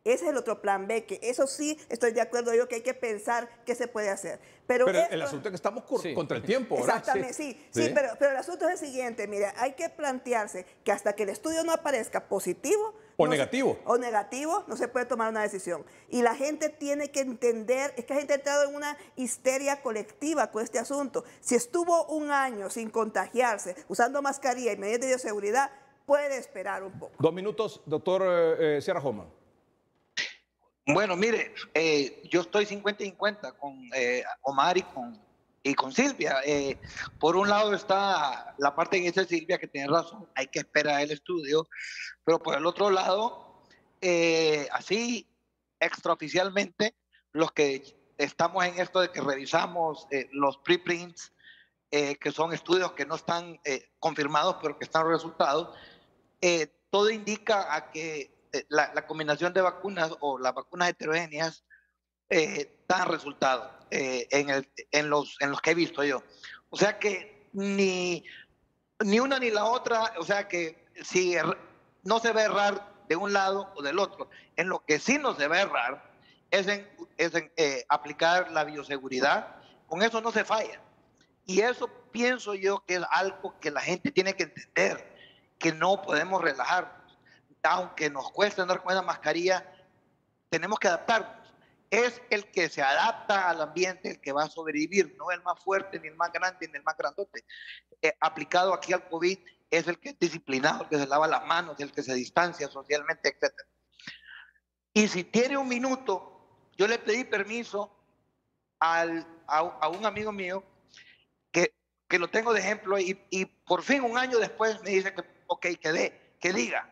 S5: Ese es el otro plan B, que eso sí estoy de acuerdo yo que hay que pensar qué se puede hacer. Pero
S3: el asunto es que estamos contra el tiempo, ¿verdad?
S5: Exactamente, sí. Pero el asunto es el siguiente, mire, hay que plantearse que hasta que el estudio no aparezca positivo
S3: o negativo,
S5: no se puede tomar una decisión. Y la gente tiene que entender, es que la gente ha entrado en una histeria colectiva con este asunto. Si estuvo un año sin contagiarse, usando mascarilla y medidas de bioseguridad, puede esperar un poco.
S3: 2 minutos, doctor Sierra Hoffman.
S10: Bueno, mire, yo estoy 50-50 con Omar y con Silvia. Por un lado está la parte que dice Silvia, que tiene razón, hay que esperar el estudio, pero por el otro lado, así extraoficialmente, los que estamos en esto de que revisamos los preprints, que son estudios que no están confirmados, pero que están resultados, todo indica a que la combinación de vacunas o las vacunas heterogéneas dan resultados en los que he visto yo. O sea que ni una ni la otra, o sea que si no se va a errar de un lado o del otro. En lo que sí no se va a errar es en aplicar la bioseguridad. Con eso no se falla. Y eso pienso yo que es algo que la gente tiene que entender, que no podemos relajar. Aunque nos cueste andar con esa mascarilla, tenemos que adaptarnos. Es el que se adapta al ambiente el que va a sobrevivir, no el más fuerte, ni el más grande, ni el más grandote. Aplicado aquí al COVID, es el que es disciplinado, el que se lava las manos, el que se distancia socialmente, etc. Y si tiene un minuto, yo le pedí permiso a un amigo mío, que lo tengo de ejemplo, y por fin un año después me dice que, ok, que diga.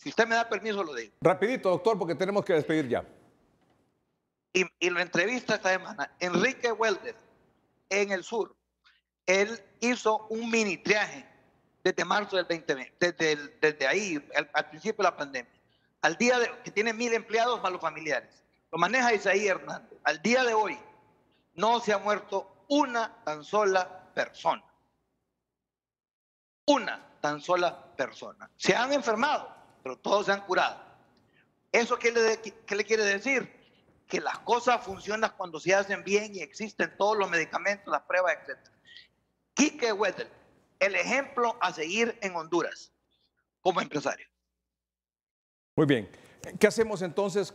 S10: Si usted me da permiso, lo digo.
S3: Rapidito, doctor, porque tenemos que despedir ya.
S10: Y lo entrevista esta semana. Enrique Welder, en el sur, él hizo un mini triaje desde marzo del 2020, desde ahí, al principio de la pandemia. Al día de que tiene 1,000 empleados más los familiares. Lo maneja Isaí Hernández. Al día de hoy, no se ha muerto una tan sola persona. Una. tan sola persona. Se han enfermado, pero todos se han curado. ¿Eso qué le quiere decir? Que las cosas funcionan cuando se hacen bien y existen todos los medicamentos, las pruebas, etc. Quique Wetzel, el ejemplo a seguir en Honduras como empresario.
S3: Muy bien. ¿Qué hacemos entonces?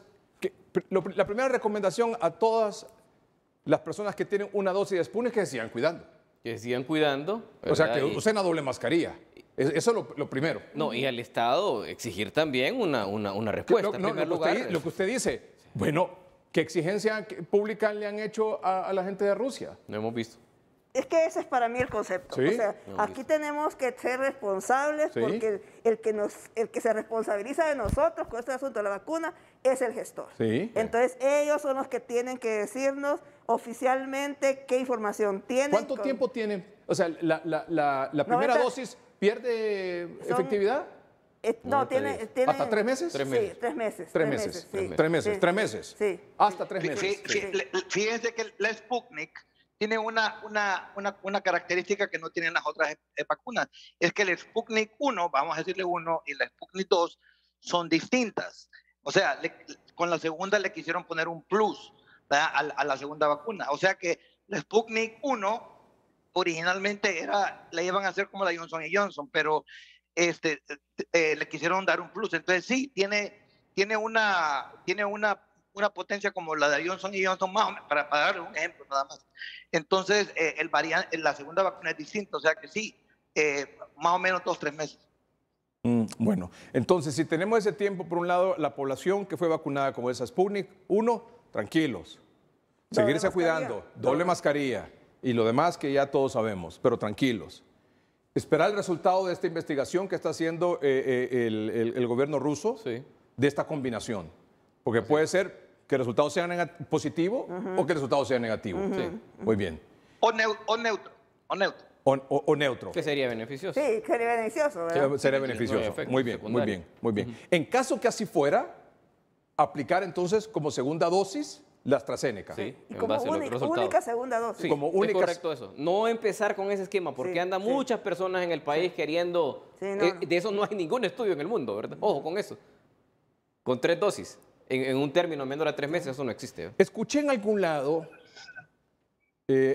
S3: La primera recomendación a todas las personas que tienen una dosis de Sputnik es que se sigan cuidando.
S6: Que sigan cuidando.
S3: O sea, que usen una doble mascarilla. Eso es lo primero.
S6: No, y al Estado exigir también una respuesta.
S3: Lo que usted dice, bueno, ¿qué exigencia pública le han hecho a la gente de Rusia?
S6: No hemos visto.
S5: Es que ese es para mí el concepto.
S3: ¿Sí?
S5: O sea, aquí tenemos que ser responsables porque el que se responsabiliza de nosotros con este asunto de la vacuna es el gestor.
S3: Sí.
S5: Entonces, ellos son los que tienen que decirnos oficialmente qué información tienen.
S3: ¿Cuánto tiempo tienen? O sea, la primera dosis pierde efectividad.
S5: No, tiene
S3: ¿Hasta 3 meses?
S5: Sí, 3 meses.
S3: 3 meses.
S5: Sí.
S3: 3 meses. 3 meses.
S5: Sí.
S3: Hasta 3 meses.
S10: Fíjense que la Sputnik tiene una característica que no tienen las otras vacunas. Es que el Sputnik 1, vamos a decirle 1, y la Sputnik 2 son distintas. O sea, con la segunda le quisieron poner un plus a la segunda vacuna. O sea que la Sputnik 1 originalmente la iban a hacer como la Johnson & Johnson, pero le quisieron dar un plus. Entonces sí, tiene una potencia como la de Johnson & Johnson, más o menos, para darle un ejemplo nada más. Entonces, la segunda vacuna es distinta, o sea que sí, más o menos 2 o 3 meses.
S3: Bueno, entonces si tenemos ese tiempo, por un lado, la población que fue vacunada con esa Sputnik 1, tranquilos, seguirse cuidando, doble mascarilla y lo demás que ya todos sabemos, pero tranquilos. Esperar el resultado de esta investigación que está haciendo el gobierno ruso de esta combinación, porque puede ser que el resultado sea positivo o que el resultado sea negativo. Muy bien.
S10: O neutro.
S3: O neutro.
S6: Que sería beneficioso.
S5: Sí, sería beneficioso, ¿verdad?
S3: Sería beneficioso. Muy bien. En caso que así fuera, aplicar entonces como segunda dosis la AstraZeneca.
S6: Sí,
S5: y como única segunda dosis.
S6: Sí,
S3: como única...
S6: es correcto eso. No empezar con ese esquema, porque andan muchas personas en el país queriendo... De eso no hay ningún estudio en el mundo, ¿verdad? Ojo con eso. Con 3 dosis, en un término menor a 3 meses, eso no existe.
S3: Escuché en algún lado,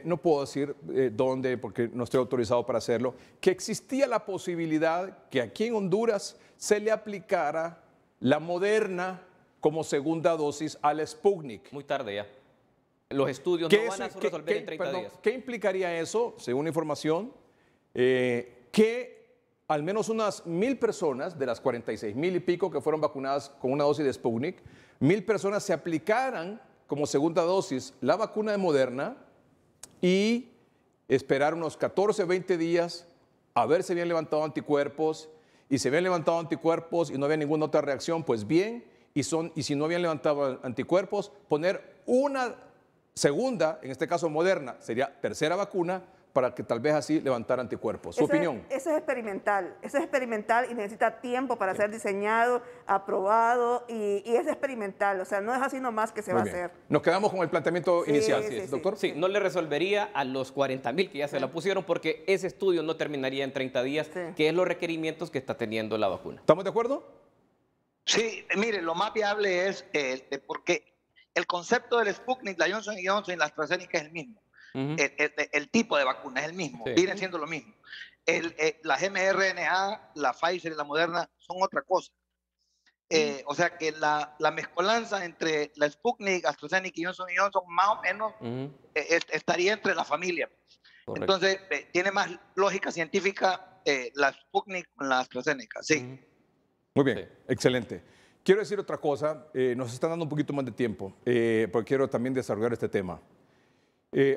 S3: no puedo decir dónde, porque no estoy autorizado para hacerlo, que existía la posibilidad que aquí en Honduras se le aplicara la Moderna como segunda dosis al Sputnik.
S6: Muy tarde ya. Los estudios no van a resolver en 30 días.
S3: ¿Qué implicaría eso, según información? Que al menos unas 1,000 personas, de las 46,000 y pico que fueron vacunadas con una dosis de Sputnik, 1,000 personas se aplicaran como segunda dosis la vacuna de Moderna y esperar unos 14 o 20 días a ver si habían levantado anticuerpos, y si habían levantado anticuerpos y no había ninguna otra reacción, pues bien, y si no habían levantado anticuerpos, poner una segunda, en este caso Moderna, sería tercera vacuna, para que tal vez así levantara anticuerpos. ¿Su opinión?
S5: Eso es experimental. Eso es experimental y necesita tiempo para ser diseñado, aprobado y es experimental. O sea, no es así nomás que se va a hacer.
S3: Nos quedamos con el planteamiento inicial, doctor.
S6: Sí, no le resolvería a los 40,000 que ya se la pusieron porque ese estudio no terminaría en 30 días, que es los requerimientos que está teniendo la vacuna.
S3: ¿Estamos de acuerdo?
S10: Sí, mire, lo más viable es porque el concepto del Sputnik, la Johnson & Johnson y la AstraZeneca es el mismo. El tipo de vacuna es el mismo, vienen siendo lo mismo. Las mRNA, la Pfizer y la Moderna son otra cosa. O sea que la mezcolanza entre la Sputnik, AstraZeneca y Johnson & Johnson más o menos estaría entre la familia. Correcto. Entonces, tiene más lógica científica la Sputnik con la AstraZeneca, sí.
S3: Muy bien, excelente. Quiero decir otra cosa, nos están dando un poquito más de tiempo, porque quiero también desarrollar este tema.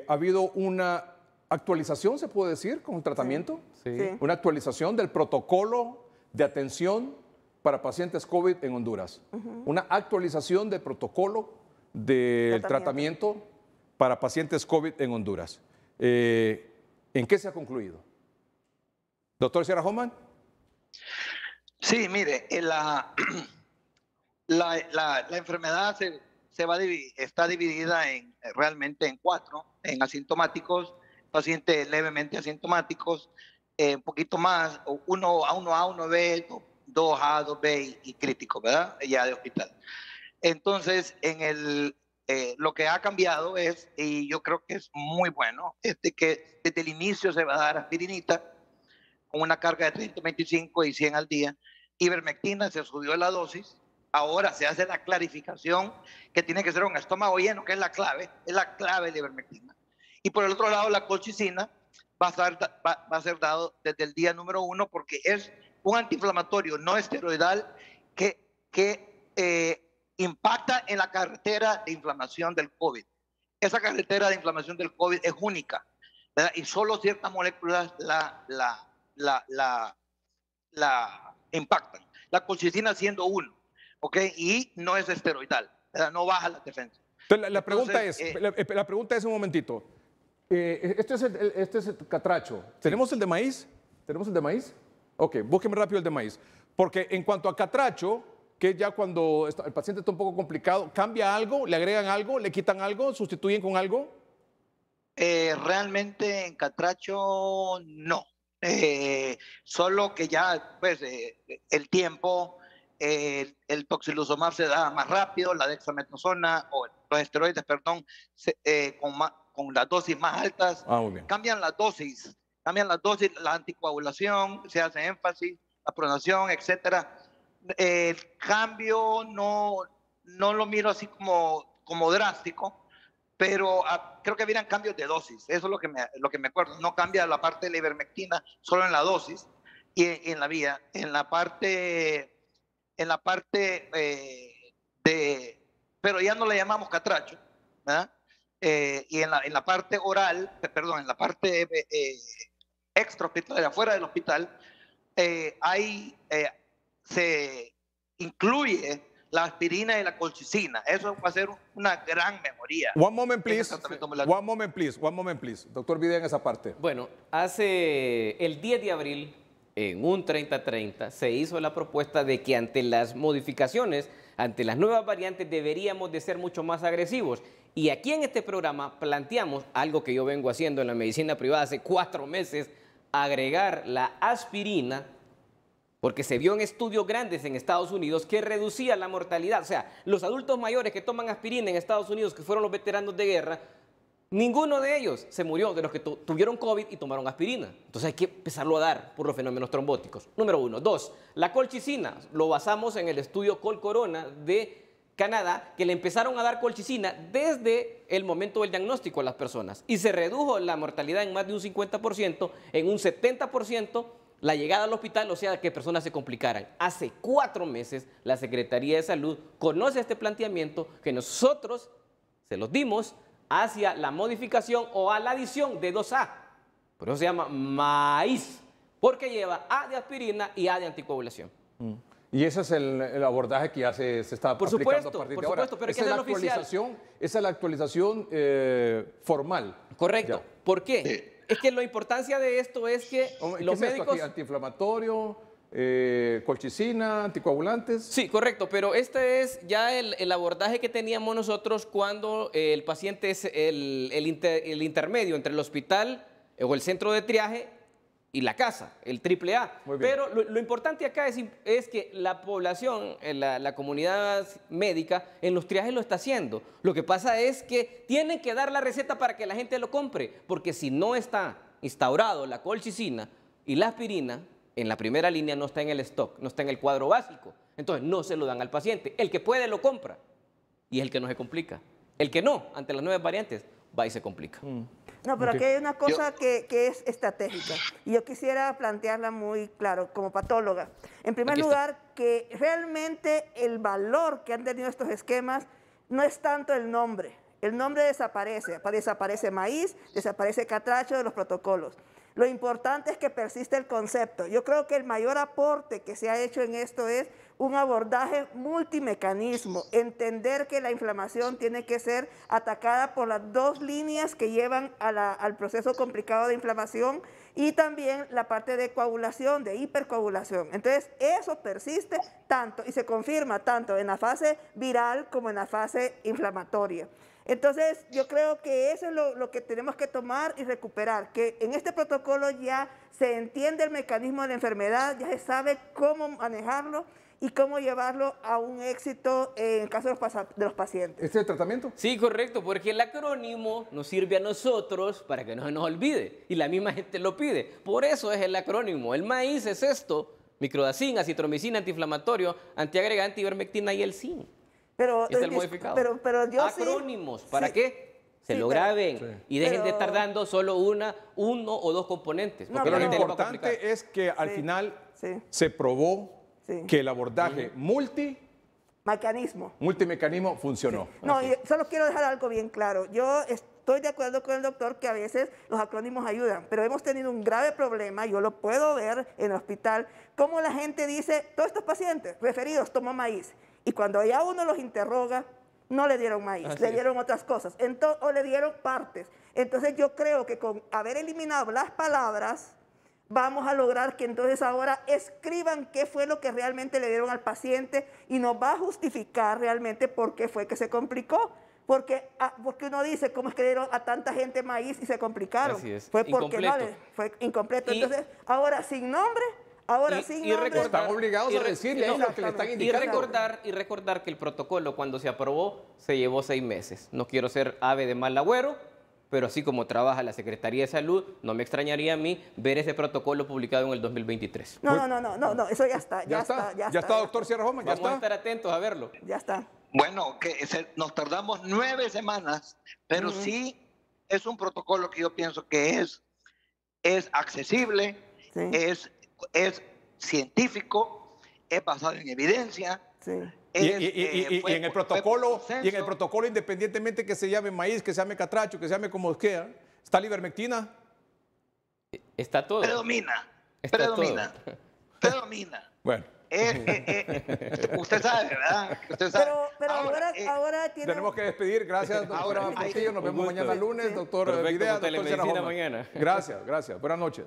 S3: ¿Ha habido una actualización, se puede decir, con el tratamiento?
S5: Sí.
S3: Una actualización del protocolo de atención para pacientes COVID en Honduras. Una actualización del protocolo del tratamiento para pacientes COVID en Honduras. ¿En qué se ha concluido? Doctor Sierra Homan.
S10: Sí, mire, la enfermedad está dividida realmente en 4, en asintomáticos, pacientes levemente asintomáticos, un poquito más, 1A, 1B, 2A, 2B y crítico, ¿verdad? Ya de hospital. Entonces, lo que ha cambiado es, y yo creo que es muy bueno, es de que desde el inicio se va a dar aspirinita con una carga de 325 y 100 al día. Ivermectina se subió la dosis. Ahora se hace la clarificación que tiene que ser un estómago lleno, que es la clave de la ivermectina. Y por el otro lado, la colchicina va a ser dado desde el día número 1 porque es un antiinflamatorio no esteroidal que impacta en la carretera de inflamación del COVID. Esa carretera de inflamación del COVID es única, ¿verdad? Y solo ciertas moléculas la impactan. La colchicina siendo uno, ¿ok? Y no es esteroidal, ¿verdad? No baja la defensa.
S3: Entonces, la pregunta es un momentito. Este es el catracho. ¿Tenemos el de maíz? ¿Tenemos el de maíz? Ok, búsqueme rápido el de maíz. Porque en cuanto a catracho, que ya cuando el paciente está un poco complicado, ¿cambia algo? ¿Le agregan algo? ¿Le quitan algo? ¿Sustituyen con algo?
S10: Realmente en catracho no. Solo que ya pues el tiempo, el tocilizumab se da más rápido, la dexametasona o los esteroides, perdón, con las dosis más altas.
S3: Muy bien.
S10: Cambian las dosis, la anticoagulación, se hace énfasis, la pronación, etcétera. El cambio no lo miro así como drástico, pero creo que habrían cambios de dosis. Eso es lo que me acuerdo. No cambia la parte de la ivermectina, solo en la dosis y en la vía. En la parte pero ya no le llamamos catracho, ¿verdad? Y en la parte oral, perdón, en la parte extrahospitalaria, fuera del hospital, se incluye la aspirina y la colchicina. Eso va a ser una gran mejoría.
S3: One moment, please. One moment, please. Doctor Videa, en esa parte.
S6: Bueno, hace el 10 de abril, en un 30-30, se hizo la propuesta de que ante las modificaciones, ante las nuevas variantes, deberíamos de ser mucho más agresivos. Y aquí en este programa planteamos algo que yo vengo haciendo en la medicina privada hace 4 meses, agregar la aspirina, porque se vio en estudios grandes en Estados Unidos que reducía la mortalidad. O sea, los adultos mayores que toman aspirina en Estados Unidos, que fueron los veteranos de guerra, ninguno de ellos se murió de los que tuvieron COVID y tomaron aspirina. Entonces hay que empezarlo a dar por los fenómenos trombóticos. Número 1. 2. La colchicina. Lo basamos en el estudio Col-Corona de Canadá, que le empezaron a dar colchicina desde el momento del diagnóstico a las personas. Y se redujo la mortalidad en más de un 50%, en un 70%, la llegada al hospital, o sea, que personas se complicaran. Hace 4 meses la Secretaría de Salud conoce este planteamiento que nosotros se los dimos hacia la modificación o a la adición de 2A. Por eso se llama maíz, porque lleva A de aspirina y A de anticoagulación.
S3: Y ese es el abordaje que ya se está aplicando a partir de ahora.
S6: Pero esa
S3: es la actualización formal.
S6: Correcto.
S3: Ya.
S6: ¿Por qué? Sí. Es que la importancia de esto es que los médicos...
S3: Antiinflamatorio, colchicina, anticoagulantes.
S6: Sí, correcto, pero este es ya el abordaje que teníamos nosotros cuando el paciente es el intermedio entre el hospital o el centro de triaje y la casa, el AAA. Pero lo importante acá es que la población, la comunidad médica, en los triajes lo está haciendo. Lo que pasa es que tienen que dar la receta para que la gente lo compre, porque si no está instaurado la colchicina y la aspirina, en la primera línea no está en el stock, no está en el cuadro básico. Entonces no se lo dan al paciente. El que puede lo compra y es el que no se complica. El que no, ante las nuevas variantes, va y se complica.
S5: No, pero aquí hay una cosa que es estratégica y yo quisiera plantearla muy claro como patóloga. En primer lugar, que realmente el valor que han tenido estos esquemas no es tanto el nombre. El nombre desaparece maíz, desaparece catracho de los protocolos. Lo importante es que persiste el concepto. Yo creo que el mayor aporte que se ha hecho en esto es un abordaje multimecanismo, entender que la inflamación tiene que ser atacada por las 2 líneas que llevan al proceso complicado de inflamación y también la parte de coagulación, de hipercoagulación. Entonces, eso persiste tanto y se confirma tanto en la fase viral como en la fase inflamatoria. Entonces, yo creo que eso es lo que tenemos que tomar y recuperar, que en este protocolo ya se entiende el mecanismo de la enfermedad, ya se sabe cómo manejarlo y cómo llevarlo a un éxito en el caso de los pacientes.
S3: ¿Este es el tratamiento?
S6: Sí, correcto, porque el acrónimo nos sirve a nosotros para que no se nos olvide y la misma gente lo pide. Por eso es el acrónimo. El maíz es esto: microdacin, acitromicina, antiinflamatorio, antiagregante, ivermectina y el zinc.
S5: Pero,
S6: Es el modificado.
S5: Pero yo
S6: acrónimos, ¿para
S5: sí,
S6: qué? Se
S5: sí,
S6: lo
S5: pero-
S6: graben
S3: sí.
S6: y dejen de
S5: pero-
S6: estar dando solo uno o dos componentes.
S5: No,
S6: Porque
S3: Pero
S6: la
S3: lo
S6: gente le va a complicar.
S3: importante es que al
S5: Sí,
S3: final
S5: sí.
S3: se probó
S5: Sí.
S3: que el abordaje
S5: mecanismo.
S3: multimecanismo funcionó.
S5: No, y solo quiero dejar algo bien claro. Yo estoy de acuerdo con el doctor que a veces los acrónimos ayudan, pero hemos tenido un grave problema, yo lo puedo ver en el hospital, cómo la gente dice, todos estos pacientes referidos toman maíz, y cuando ya uno los interroga, no le dieron maíz,
S6: Así
S5: le
S6: es.
S5: dieron otras cosas, o le dieron partes. Entonces yo creo que con haber eliminado las palabras, vamos a lograr que entonces ahora escriban qué fue lo que realmente le dieron al paciente y nos va a justificar realmente por qué fue que se complicó. Porque uno dice, ¿cómo es que dieron a tanta gente maíz y se complicaron?
S6: Así es,
S5: Fue porque
S6: incompleto.
S5: fue incompleto.
S6: Y-
S5: Entonces, ahora sin nombre, sin nombre.
S3: Están obligados a
S6: re-
S3: decirle
S6: no,
S3: lo que le están
S6: y
S3: indicando.
S6: recordar que el protocolo cuando se aprobó se llevó 6 meses. No quiero ser ave de mal agüero, pero así como trabaja la Secretaría de Salud, no me extrañaría a mí ver ese protocolo publicado en el 2023.
S5: No, eso ya está.
S3: Ya está, doctor Sierra Hoffman, ya
S6: Vamos a
S3: está.
S6: estar atentos a verlo.
S5: Ya está.
S10: Bueno, nos tardamos 9 semanas, pero sí es un protocolo que yo pienso que es accesible,
S5: Sí.
S10: es científico, es basado en evidencia.
S5: Sí.
S3: Y
S10: Fue-
S3: en el
S10: fue
S3: protocolo,
S10: por
S3: y en el
S10: consenso.
S3: protocolo, independientemente que se llame maíz, que se llame catracho, que se llame como sea, está la ivermectina.
S6: Está todo.
S10: Predomina.
S6: Está
S10: Predomina.
S3: Bueno,
S10: Usted sabe, ¿verdad? Usted sabe.
S5: Pero ahora tiene...
S3: tenemos que despedir. Gracias, doctora
S10: Ahora,
S3: Portillo. Nos
S6: un
S3: vemos
S6: gusto.
S3: mañana lunes. Doctor
S6: Perfecto,
S3: Videa,
S6: con
S3: doctor Sierra
S6: telemedicina
S3: Hoffman.
S6: mañana.
S3: Gracias. Buenas noches.